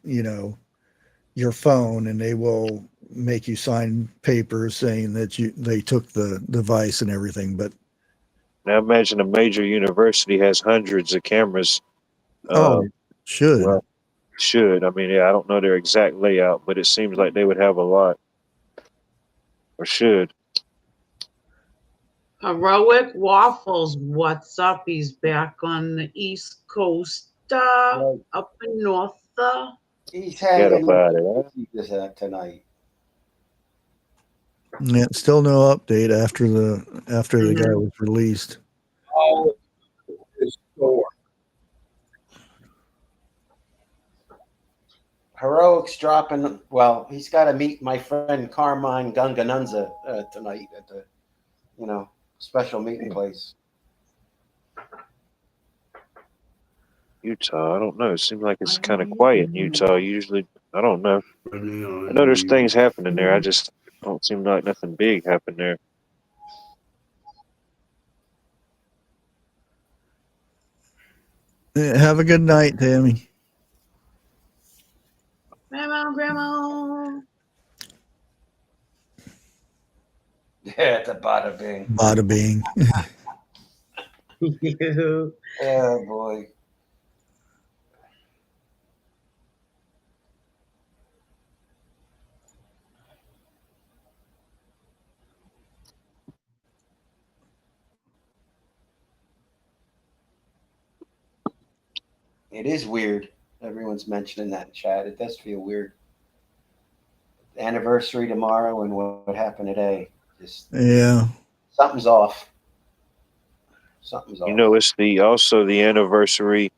your phone, and they will make you sign papers saying that they took the device and everything. But Now imagine a major university has hundreds of cameras. should. Well, should. I mean, yeah, I don't know their exact layout, but it seems like they would have a lot. Or should. Heroic Waffles, what's up? He's back on the East Coast, up in North. He's Forget hanging about it, huh? Tonight. Yeah, still no update after the guy was released. Oh, his store. Heroic's dropping. Well, he's got to meet my friend Carmine Gunganunza tonight at the, special meeting place. Utah, I don't know. It seems like it's kind of quiet in Utah. Usually, I don't know. I know there's things happening there. I just don't seem like nothing big happened there. Have a good night, Tammy. Grandma. Yeah, it's a bada bing. Bada bing. You. Oh boy. It is weird. Everyone's mentioning that in chat. It does feel weird. Anniversary tomorrow and what happened today. Just Yeah. something's off. Something's off. You know, it's also the anniversary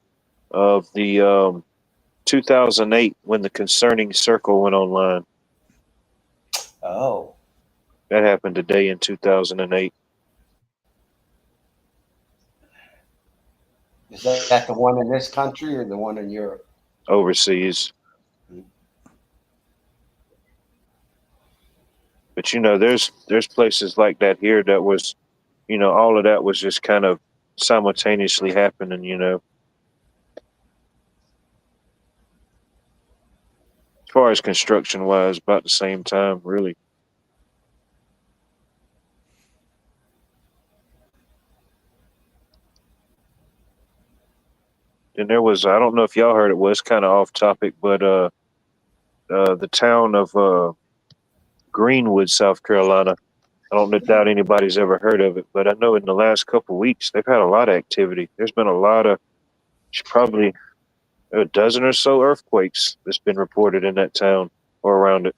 of the 2008 when the Concerning Circle went online. Oh. That happened today in 2008. Is that the one in this country or the one in Europe? Overseas. But you know, there's places like that here that was, you know, all of that was just kind of simultaneously happening, you know. As far as construction wise, about the same time, really. And there was, I don't know if y'all heard it, was kind of off topic, but the town of Greenwood, South Carolina. I don't doubt anybody's ever heard of it, but I know in the last couple of weeks they've had a lot of activity. There's been a lot of, probably a dozen or so earthquakes that's been reported in that town or around it.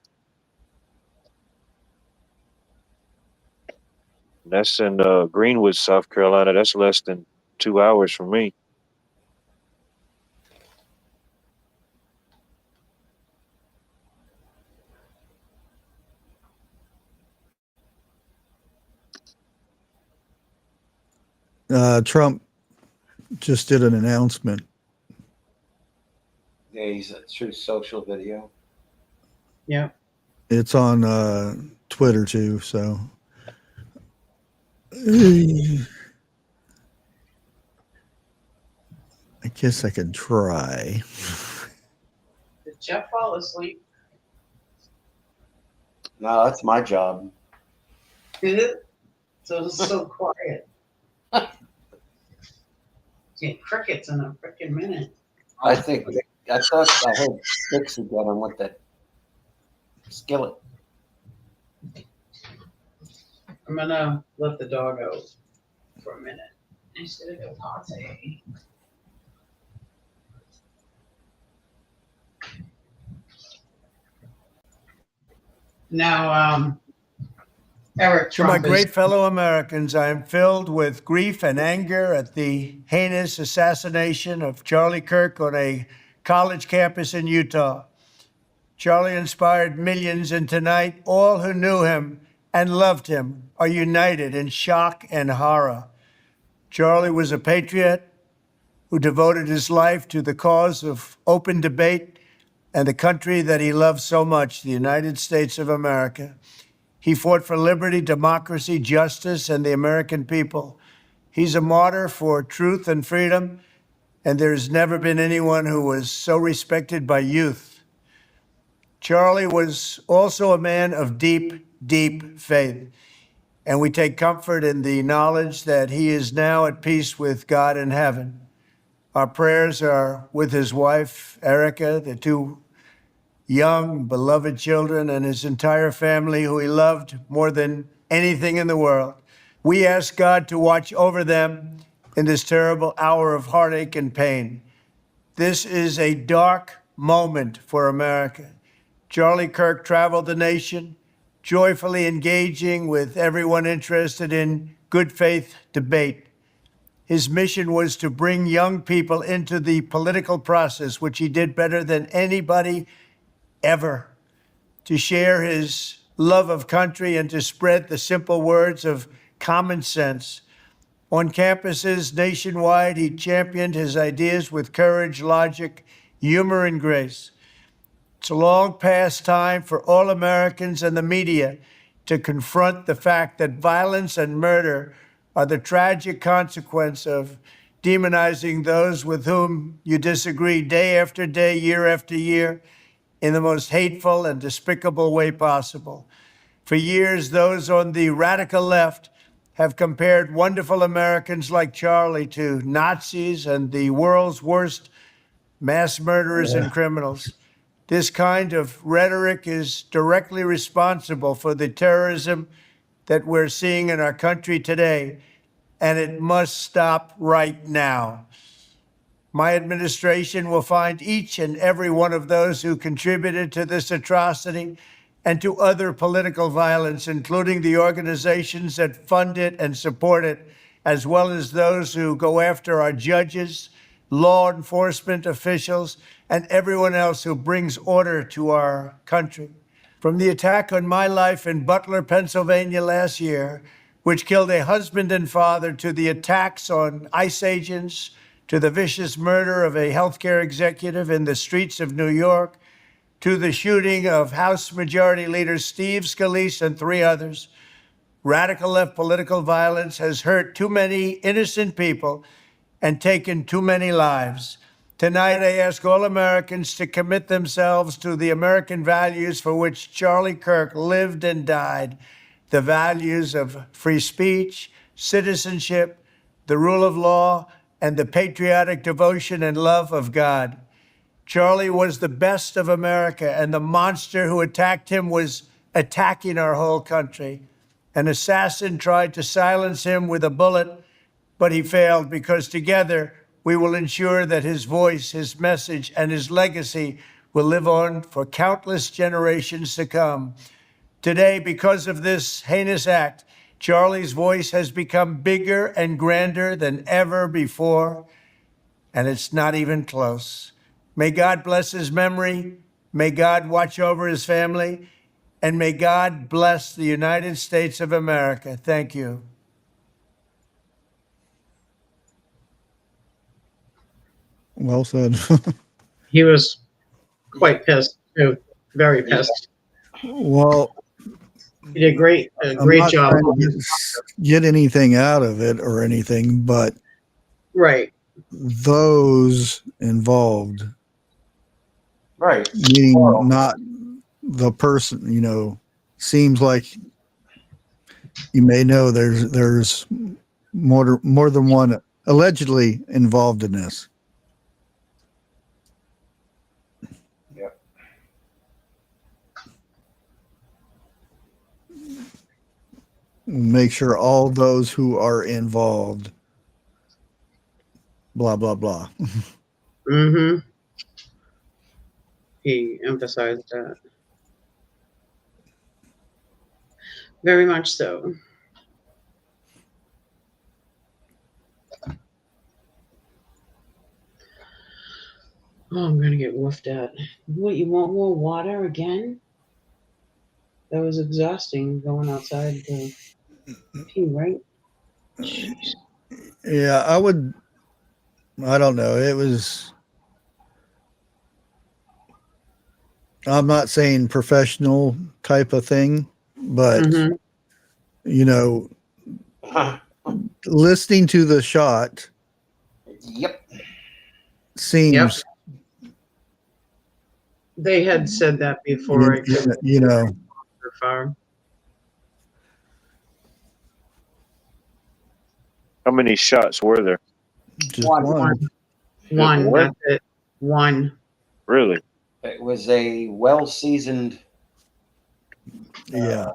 And that's in Greenwood, South Carolina. That's less than 2 hours from me. Trump just did an announcement. Yeah, he's a true social video. Yeah. It's on Twitter too, so I guess I could try. Did Jeff fall asleep? No, that's my job. Did it? So it's so quiet. Get crickets in a freaking minute. I thought I heard Dixie get him with that skillet. I'm gonna let the dog out for a minute. He's gonna go potty. Now, Eric To my Trump great fellow Americans, I am filled with grief and anger at the heinous assassination of Charlie Kirk on a college campus in Utah. Charlie inspired millions, and tonight, all who knew him and loved him are united in shock and horror. Charlie was a patriot who devoted his life to the cause of open debate and the country that he loved so much, the United States of America. He fought for liberty, democracy, justice, and the American people. He's a martyr for truth and freedom, and there's never been anyone who was so respected by youth. Charlie was also a man of deep, deep faith, and we take comfort in the knowledge that he is now at peace with God in heaven. Our prayers are with his wife, Erica, the two young, beloved children, and his entire family, who he loved more than anything in the world. We ask God to watch over them in this terrible hour of heartache and pain. This is a dark moment for America. Charlie Kirk traveled the nation, joyfully engaging with everyone interested in good faith debate. His mission was to bring young people into the political process, which he did better than anybody ever, to share his love of country and to spread the simple words of common sense. On campuses nationwide, he championed his ideas with courage, logic, humor, and grace. It's a long past time for all Americans and the media to confront the fact that violence and murder are the tragic consequence of demonizing those with whom you disagree day after day, year after year, in the most hateful and despicable way possible. For years, those on the radical left have compared wonderful Americans like Charlie to Nazis and the world's worst mass murderers and criminals. This kind of rhetoric is directly responsible for the terrorism that we're seeing in our country today, and it must stop right now. My administration will find each and every one of those who contributed to this atrocity and to other political violence, including the organizations that fund it and support it, as well as those who go after our judges, law enforcement officials, and everyone else who brings order to our country. From the attack on my life in Butler, Pennsylvania last year, which killed a husband and father, to the attacks on ICE agents, to the vicious murder of a healthcare executive in the streets of New York, to the shooting of House Majority Leader Steve Scalise and 3 others, radical left political violence has hurt too many innocent people and taken too many lives. Tonight, I ask all Americans to commit themselves to the American values for which Charlie Kirk lived and died, the values of free speech, citizenship, the rule of law, and the patriotic devotion and love of God. Charlie was the best of America, and the monster who attacked him was attacking our whole country. An assassin tried to silence him with a bullet, but he failed, because together we will ensure that his voice, his message, and his legacy will live on for countless generations to come. Today, because of this heinous act, Charlie's voice has become bigger and grander than ever before, and it's not even close. May God bless his memory, may God watch over his family, and may God bless the United States of America. Thank you. Well said. He was quite pissed too, very pissed. Well, He did a I'm great not job. trying to get anything out of it or anything, but Right. those involved, Right. meaning not the person, seems like you may know there's more than one allegedly involved in this. Yep. Make sure all those who are involved, blah, blah, blah. Mm-hmm. He emphasized that. Very much so. Oh, I'm gonna get woofed at. What, you want more water again? That was exhausting going outside to pee, right? Jeez. Yeah, I don't know. I'm not saying professional type of thing, but, Mhm. Listening to the shot Yep. seems, They had said that before. I couldn't go far. How many shots were there? just One. one. One, What? that's it. One. Really? It was a well-seasoned, Yeah.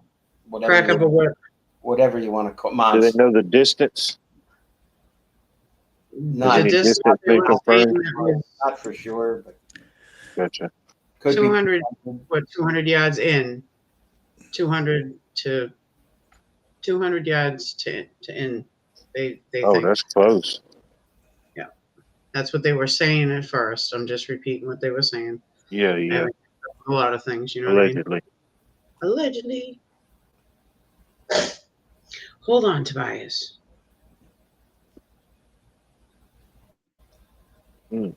Crack of a whip. whatever you want to call Do monster. they know the distance? Not, Any This- distance they been were saying confirmed? that was not for sure, but Gotcha. could 200, be. 200 yards in, 200 yards to in. They Oh, think that's close. that's what they were saying at first. I'm just repeating what they were saying. Yeah, yeah. A lot of things, you know what I mean? Allegedly. Allegedly. Hold on, Tobias. Mm.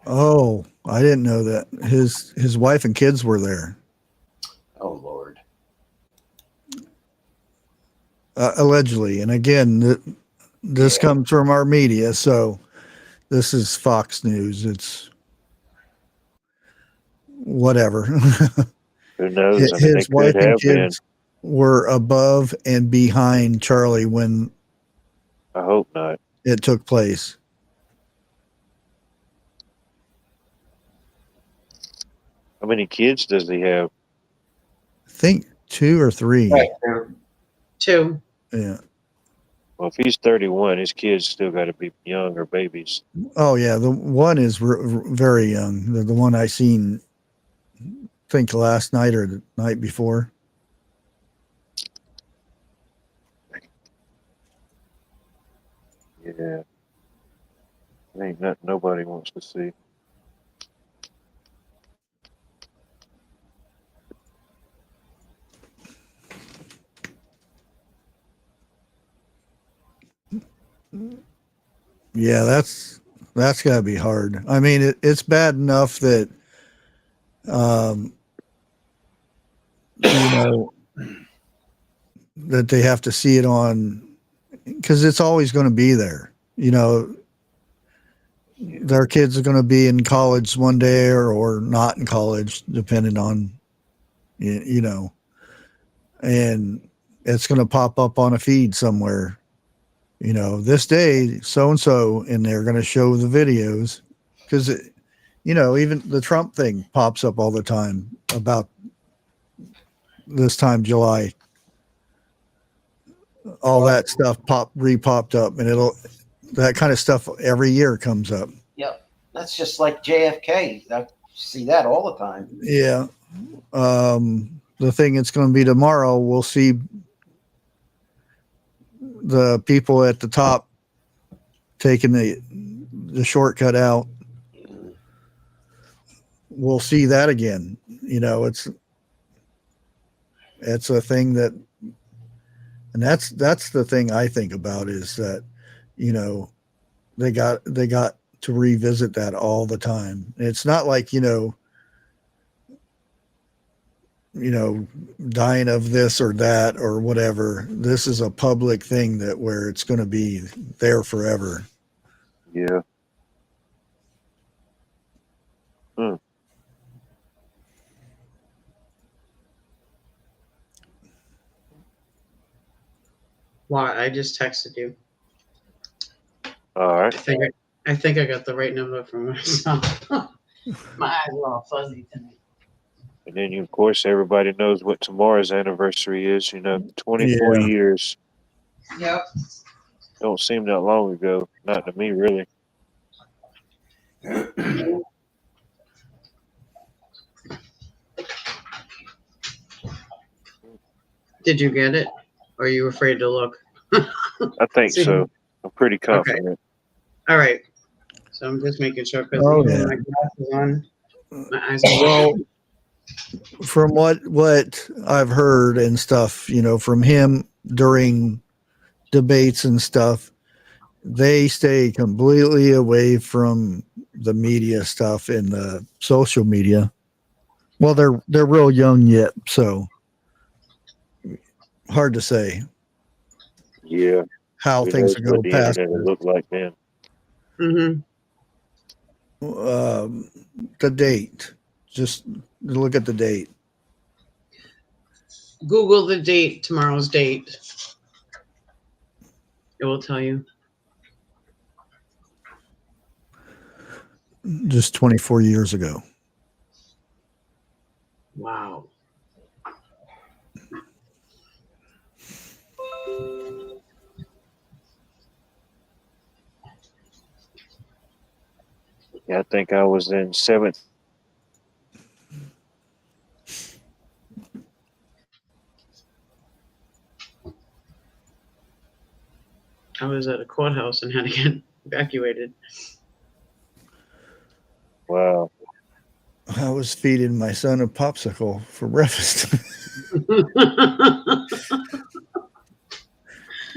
Oh, I didn't know that his wife and kids were there. Oh Lord. Allegedly. And again, this comes from our media, so this is Fox News. It's whatever. Who knows? I mean, they His wife could and have been. kids were above and behind Charlie when I hope not. it took place. How many kids does he have? I think 2 or 3. Right. 2. Yeah. Well, if he's 31, his kids still got to be young or babies. Oh yeah, the one is very young. The one I seen, I think last night or the night before. Yeah. Ain't nothing nobody wants to see. Yeah, that's got to be hard. I mean, it's bad enough that, you know, that they have to see it on, because it's always going to be there. You know, their kids are going to be in college one day or not in college, depending on, you know, and it's going to pop up on a feed somewhere. You know, this day, so-and-so, and they're going to show the videos because, you know, even the Trump thing pops up all the time about this time, July. All that stuff re-popped up, and that kind of stuff every year comes up. Yep. That's just like JFK. I see that all the time. Yeah. The thing it's going to be tomorrow, we'll see the people at the top taking the shortcut out. We'll see that again. You know, it's a thing that, and that's the thing I think about is that, you know, they got to revisit that all the time. It's not like, you know, dying of this or that or whatever. This is a public thing that where it's going to be there forever. Yeah. Why? I just texted you. All right. I think I got the right number from myself. My eyes are all fuzzy tonight. And then, of course, everybody knows what tomorrow's anniversary is. You know, 24 Yeah. years. Yep. Don't seem that long ago. Not to me, really. Did you get it? Or are you afraid to look? I think so. I'm pretty confident. All right. So I'm just making sure because Oh, even yeah. my glasses on, my eyes are Well, from what I've heard and stuff, you know, from him during debates and stuff, they stay completely away from the media stuff and the social media. Well, they're real young yet, so hard to say Yeah. how Who things knows are going what to the pass. internet will look like then. Mm-hmm. The date. Just look at the date. Google the date, tomorrow's date. It will tell you. Just 24 years ago. Wow. Yeah, I think I was in 7th. I was at a courthouse and had to get evacuated. Wow. I was feeding my son a popsicle for breakfast.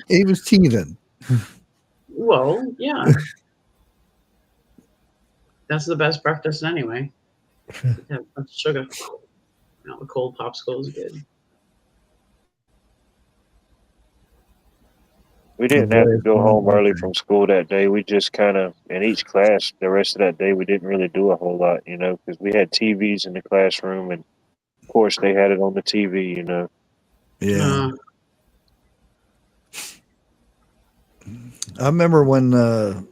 He was teething. Well, yeah. That's the best breakfast anyway. Have a bunch of sugar. You know, a cold popsicle is good. We didn't have to go home early from school that day. We just kind of, in each class, the rest of that day, we didn't really do a whole lot, you know, because we had TVs in the classroom, and of course they had it on the TV, you know. Yeah. I remember when the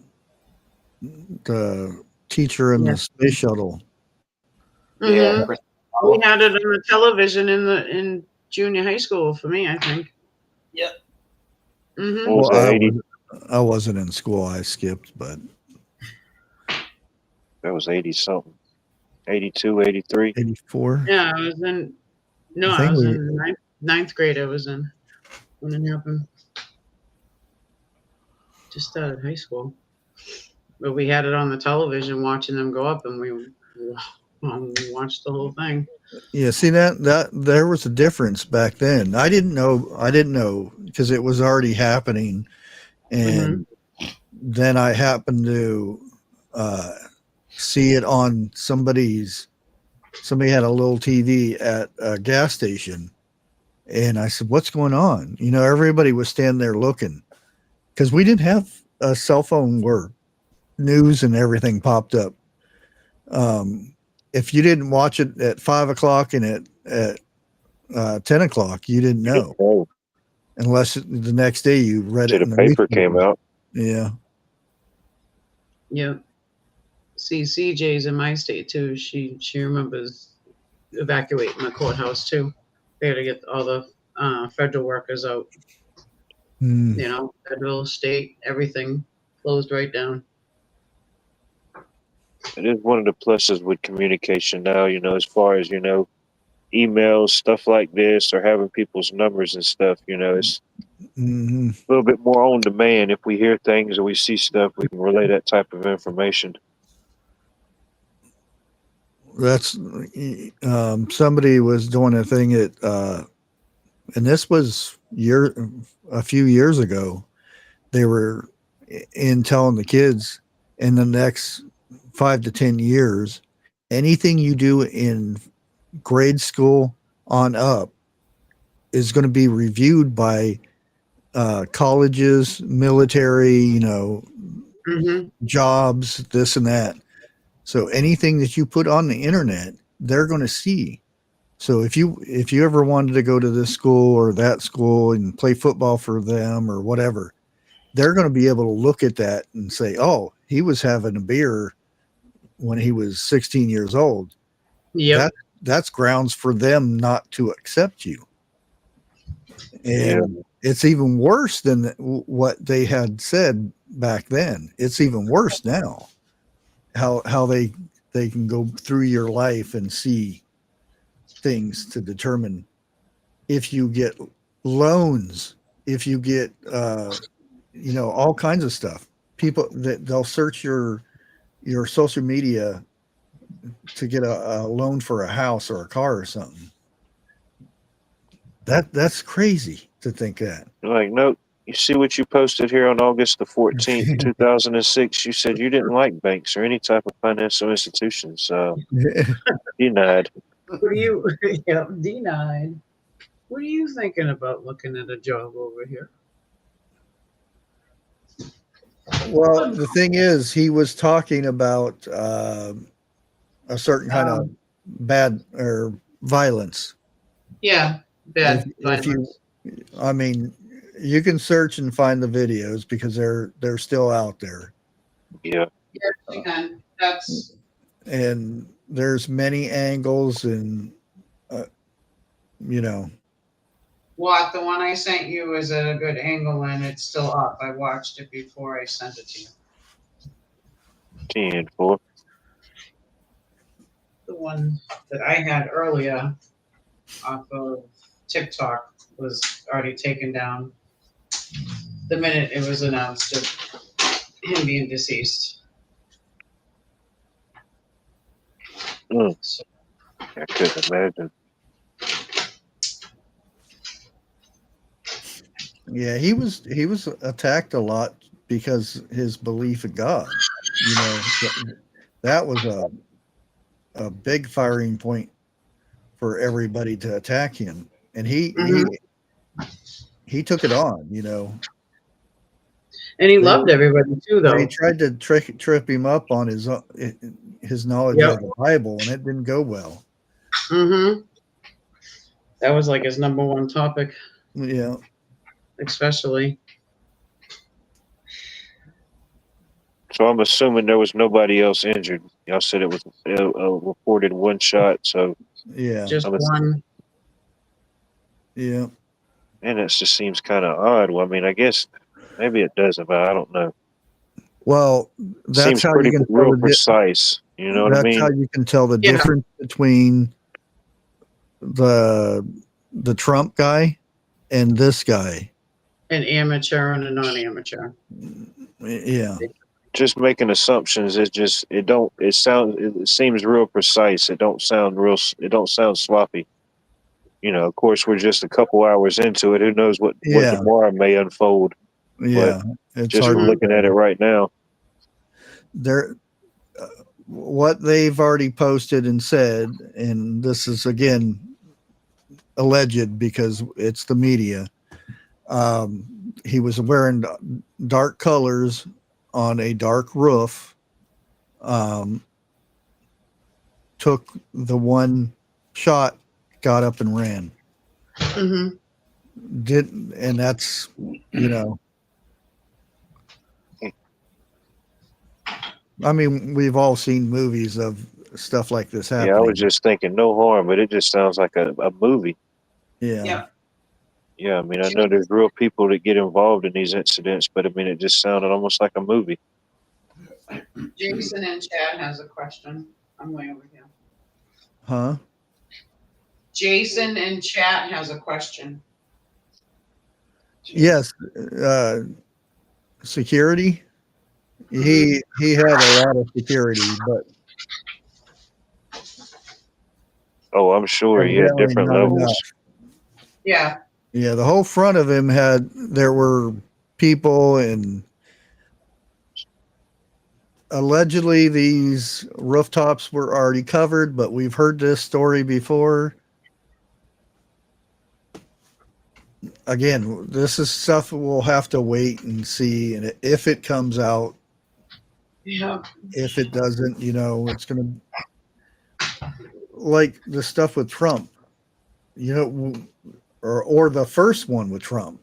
teacher in the space shuttle. Yeah. We had it on the television in junior high school for me, I think. Yep. Mm-hmm. What was Well, that, 80? I wasn't in school. I skipped, but That was 80 something. 82, 83. 84. Yeah, I was in. No, I think I was we- in ninth grade. I was in when it happened. Just started high school, but we had it on the television, watching them go up, and we watched the whole thing. Yeah, see that there was a difference back then. I didn't know because it was already happening, and then I happened to see it on somebody had a little TV at a gas station, and I said, "What's going on?" You know, everybody was standing there looking because we didn't have a cell phone where news and everything popped up. If you didn't watch it at 5 o'clock and at 10 o'clock, you didn't know unless the next day you read it in The the paper newspaper. came out. Yeah. Yeah. See, CJ's in my state too. She remembers evacuating the courthouse too. They had to get all the federal workers out. Mm. You know, federal, state, everything closed right down. It is one of the pluses with communication now, you know, as far as, you know, emails, stuff like this, or having people's numbers and stuff, you know, it's Mm-hmm. a little bit more on demand. If we hear things or we see stuff, we can relay that type of information. That's somebody was doing a thing at and this was a few years ago. They were in telling the kids in the next 5 to 10 years, anything you do in grade school on up is going to be reviewed by colleges, military, you know, jobs, this and that. So anything that you put on the internet, they're going to see. So if you ever wanted to go to this school or that school and play football for them or whatever, they're going to be able to look at that and say, "Oh, he was having a beer when he was 16 years old." Yep. That's grounds for them not to accept you. And it's even worse than what they had said back then. It's even worse now. How they can go through your life and see things to determine if you get loans, if you get you know, all kinds of stuff. People that they'll search your social media to get a loan for a house or a car or something. That's crazy to think that. Like, no, you see what you posted here on August the 14th, 2006. You said you didn't like banks or any type of financial institutions. Denied. What are you? Yeah, denied. What are you thinking about looking at a job over here? Well, the thing is, he was talking about a certain kind of bad or violence. Yeah, bad If I mean, you can search and find the videos because they're still out there. Yeah. Yes, you can. That's And there's many angles and you know. what the one I sent you is at a good angle and it's still up. I watched it before I sent it to you. 10-4. The one that I had earlier off of TikTok was already taken down the minute it was announced of him being deceased. So, I couldn't imagine. Yeah, he was attacked a lot because his belief in God. You know, that was a big firing point for everybody to attack him, and he took it on. You know, And he loved everybody too, They though. tried to trip him up on his knowledge Yep. of the Bible, and it didn't go well. Mm-hmm. That was like his number one topic, Yeah. especially. So I'm assuming there was nobody else injured. Y'all said it was reported one shot. So Yeah. Just I'm a- one. Yeah. and it just seems kind of odd. Well, I mean, I guess maybe it doesn't, but I don't know. Well, that's Seems how pretty you can real tell precise. You know what I that's mean? how you can tell the Yeah. difference between the Trump guy and this guy. An amateur and a non-amateur. Yeah. Just making assumptions. It seems real precise. It don't sound sloppy. You know, of course, we're just a couple hours into it. Who knows what Yeah. tomorrow may unfold? Yeah. It's Just hard from to looking say. at it right now. What they've already posted and said, and this is again alleged because it's the media. He was wearing dark colors on a dark roof. Took the one shot, got up and ran. Mm-hmm. And that's, you know, I mean, we've all seen movies of stuff like this happening. Yeah, I was just thinking no harm, but it just sounds like a movie. Yeah. Yep. Yeah, I mean, I know there's real people that get involved in these incidents, but I mean, it just sounded almost like a movie. Jason in chat has a question. I'm way over here. Huh? Jason in chat has a question. Yes. Security. He had a lot of security, but Oh, I'm sure he had evidently different not levels. enough. Yeah. Yeah, the whole front of him there were people, and allegedly these rooftops were already covered, but we've heard this story before. Again, this is stuff we'll have to wait and see, and if it comes out. Yeah. If it doesn't, you know, it's going to, like the stuff with Trump, you know, or the first one with Trump.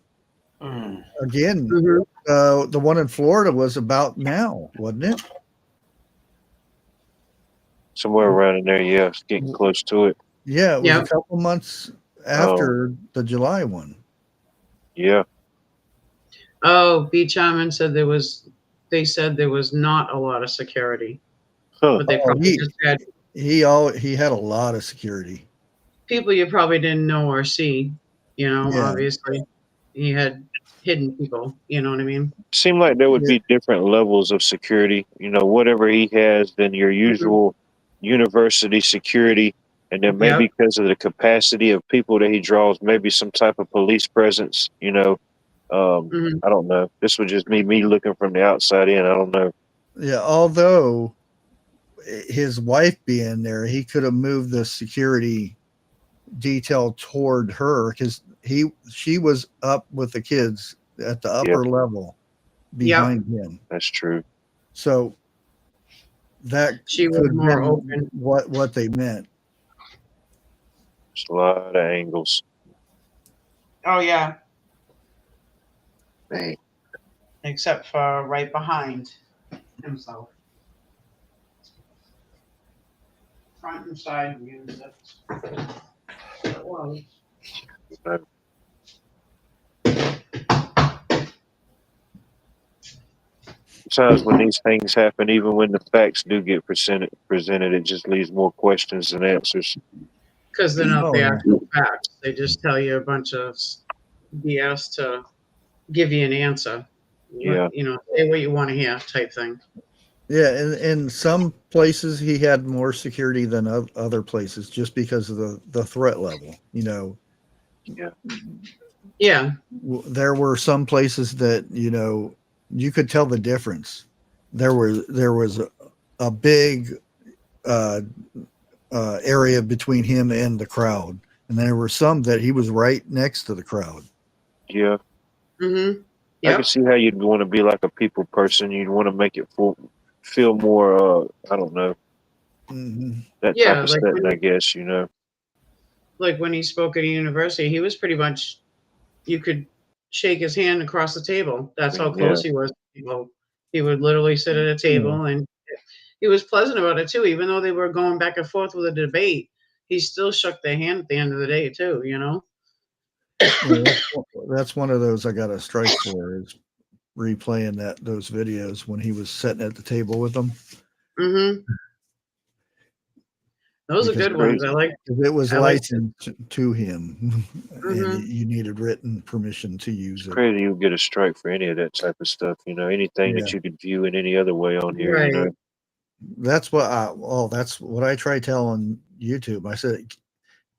Again, Mm-hmm. the one in Florida was about now, wasn't it? Somewhere around in there, yeah, it's getting close to it. Yeah, it was Yep. a couple months after the July one. Yeah. Oh, B. Chapman said they said there was not a lot of security, Huh. but they probably just had He had a lot of security. people you probably didn't know or see. You know, Yeah. obviously, he had hidden people. You know what I mean? Seemed like there would be different levels of security. You know, whatever he has, then your usual university security, and then maybe because of the capacity of people that he draws, maybe some type of police presence. You know, I don't know. This would just be me looking from the outside in. I don't know. Yeah, although his wife being there, he could have moved the security detail toward her because she was up with the kids at the upper level behind him. That's true. So that she was could more been open. What they meant. Just a lot of angles. Oh yeah, Dang. except for right behind himself. Front and side views. It was. Sometimes when these things happen, even when the facts do get presented, it just leaves more questions than answers. Because they're not Oh, the yeah. actual facts. They just tell you a bunch of BS to give you an answer. Yeah. You know, say what you want to hear type thing. Yeah, and in some places he had more security than other places just because of the threat level. You know. Yeah. There were some places that, you know, you could tell the difference. There was a big area between him and the crowd, and there were some that he was right next to the crowd. Yeah. Mm-hmm. I can see how you'd want to be like a people person. You'd want to make it feel more, I don't know, that Yeah, type of like setting, I guess, you know. like when he spoke at a university, he was pretty much, you could shake his hand across the table. That's how close he was to people. He would literally sit at a table, and he was pleasant about it too. Even though they were going back and forth with a debate, he still shook their hand at the end of the day too, you know? Yeah, that's one of those I got a strike for, is replaying those videos when he was sitting at the table with them. Mm-hmm. Those are good ones. I like. It was I like licensed to him, and Mhm. you needed written permission to use It's it. crazy you would get a strike for any of that type of stuff, you know, anything that you could view in any other way on here, you know. Right. That's what that's what I try telling YouTube. I said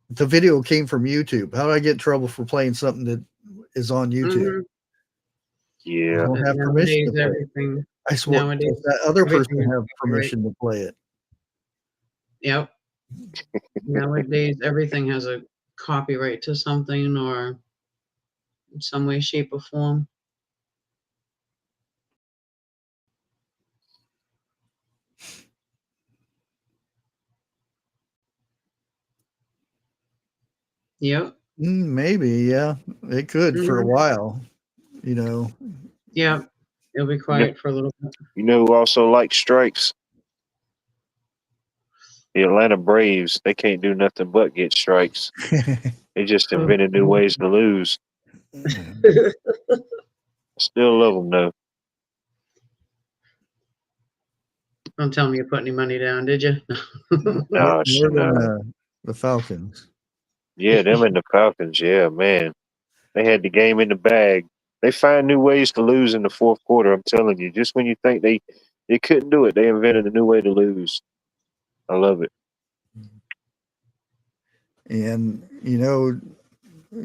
the video came from YouTube. How do I get in trouble for playing something that is on YouTube? Mhm. I Yeah. don't But have permission to nowadays, play it. everything. I swore Nowadays, does that other person everything is have copyright. permission to play it? Yep. Nowadays, everything has a copyright to something, or in some way, shape, or form. Yep. Maybe, yeah, it could for a Mhm. while, you know. Yeah. It'll be quiet for a little bit. You know who also likes strikes? The Atlanta Braves. They can't do nothing but get strikes. They just invented new ways to lose. I still love them though. Don't tell me you put any money down, did you? No, More than the Falcons. Yeah, them and the Falcons. Yeah, man. They had the game in the bag. They find new ways to lose in the fourth quarter. I'm telling you, just when you think they couldn't do it, they invented a new way to lose. I love it. And you know,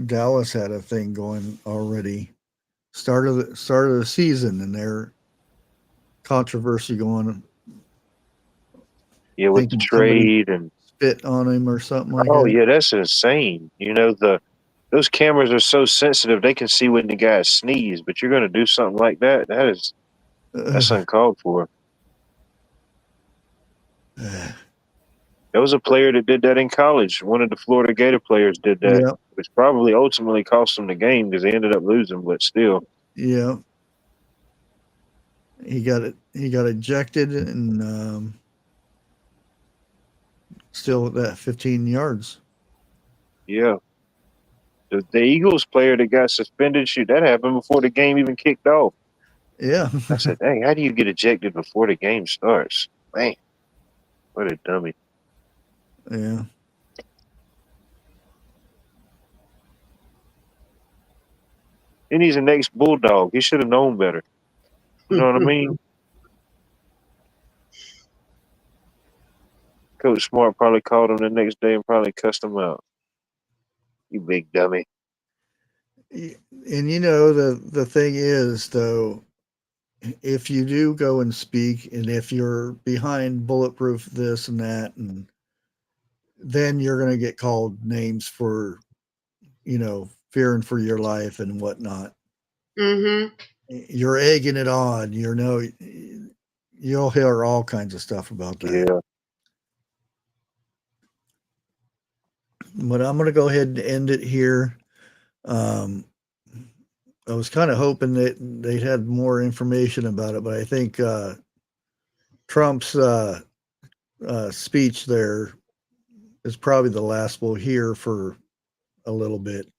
Dallas had a thing going already. Start of the season, and their controversy going. Yeah, with the trade and spit on him or something like that. Oh yeah, that's insane. You know, those cameras are so sensitive they can see when the guy sneezes, but you're gonna do something like that. That's uncalled for. There was a player that did that in college. One of the Florida Gator players did that, which probably ultimately cost him the game because they ended up losing, but still. Yeah. He got ejected and still at that 15 yards. Yeah. The Eagles player that got suspended, shoot, that happened before the game even kicked off. Yeah. I said, dang, how do you get ejected before the game starts? Man, what a dummy. Yeah. And he's an ex-Bulldog. He should have known better. You know what I mean? Coach Smart probably called him the next day and probably cussed him out. You big dummy. And you know, the thing is, though, if you do go and speak, and if you're behind bulletproof this and that, and then you're going to get called names for, you know, fearing for your life and whatnot. Mm-hmm. You're egging it on. You know, you'll hear all kinds of stuff about that. Yeah. But I'm going to go ahead and end it here. I was kind of hoping that they'd had more information about it, but I think Trump's speech there is probably the last we'll hear for a little bit.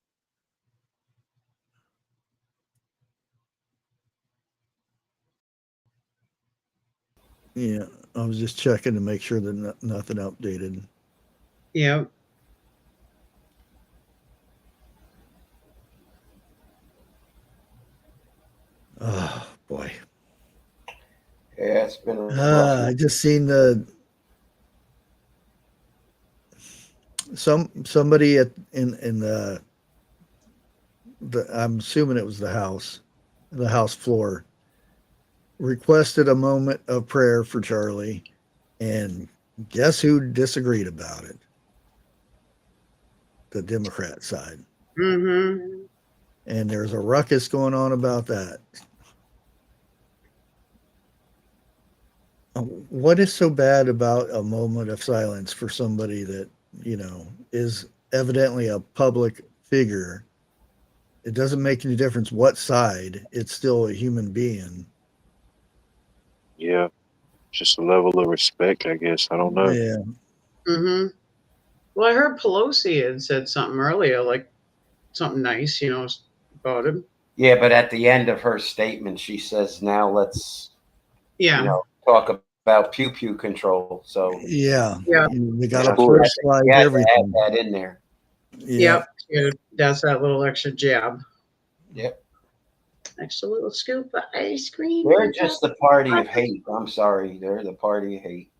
Yeah, I was just checking to make sure that nothing updated. Yeah. Oh boy. Yeah, it's been a rough I just seen somebody in the I'm assuming it was the house floor, requested a moment of prayer for Charlie, and guess who disagreed about it? The Democrat side. Mm-hmm. and there's a ruckus going on about that. What is so bad about a moment of silence for somebody that, you know, is evidently a public figure? It doesn't make any difference what side, it's still a human being. Yeah. Just a level of respect, I guess. I don't know. Yeah. Mm-hmm. Well, I heard Pelosi had said something earlier, like something nice, you know, about him. Yeah, but at the end of her statement, she says, "Now let's, Yeah. you know, talk about pew pew control." So Yeah. Yeah. We got Of to course. personalize you had to everything. add that in there. Yeah. Yep. That's that little extra jab. Yep. Extra little scoop of ice cream. They're just the party of hate. I'm sorry. They're the party of hate.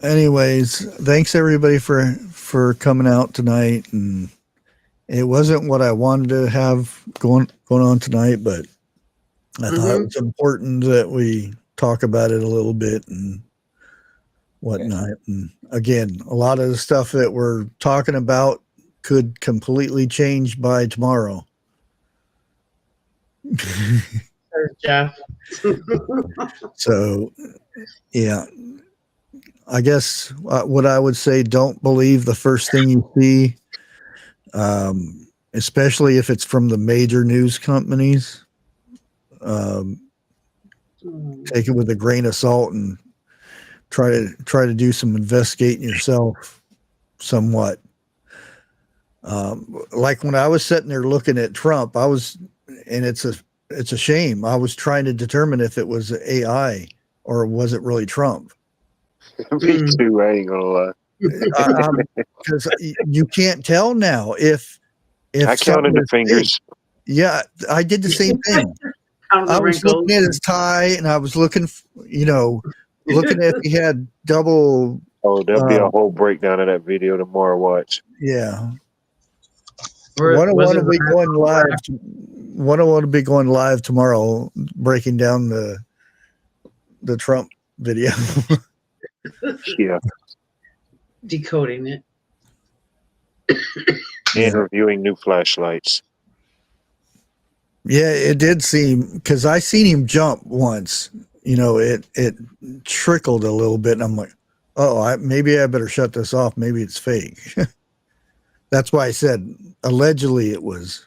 Anyways, thanks everybody for coming out tonight. And it wasn't what I wanted to have going on tonight, but I thought it was important that we talk about it a little bit and whatnot. Okay. And again, a lot of the stuff that we're talking about could completely change by tomorrow. Jeff. So, yeah, I guess what I would say, don't believe the first thing you see, especially if it's from the major news companies. Take it with a grain of salt and try to do some investigating yourself somewhat. Like when I was sitting there looking at Trump, and it's a shame. I was trying to determine if it was AI or was it really Trump. Me too. I ain't gonna lie. Because you can't tell now if I counted the fingers. Yeah, I did the same thing. I was looking at his tie, and I was looking, looking if he had double. Oh, there'll be a whole breakdown of that video tomorrow. Watch. Yeah. One I want to be going live. One I want to be going live tomorrow, breaking down the Trump video. Yeah. Decoding it. And reviewing new flashlights. Yeah, it did seem, because I seen him jump once. It trickled a little bit, and I'm like, oh, maybe I better shut this off. Maybe it's fake. That's why I said allegedly it was.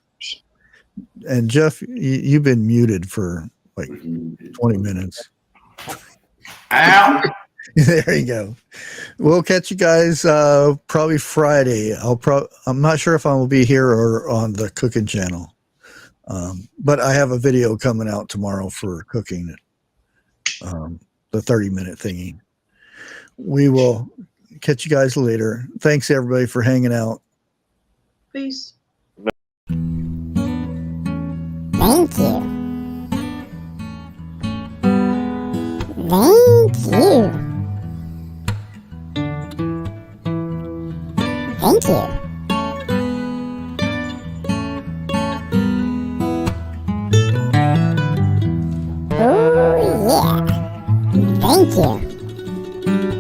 And Jeff, you've been muted for like 20 minutes. Ow! There you go. We'll catch you guys probably Friday. I'm not sure if I will be here or on the cooking channel. But I have a video coming out tomorrow for cooking, the 30-minute thingy. We will catch you guys later. Thanks everybody for hanging out. Peace. Thank you. Thank you. Thank you. Oh yeah. Thank you.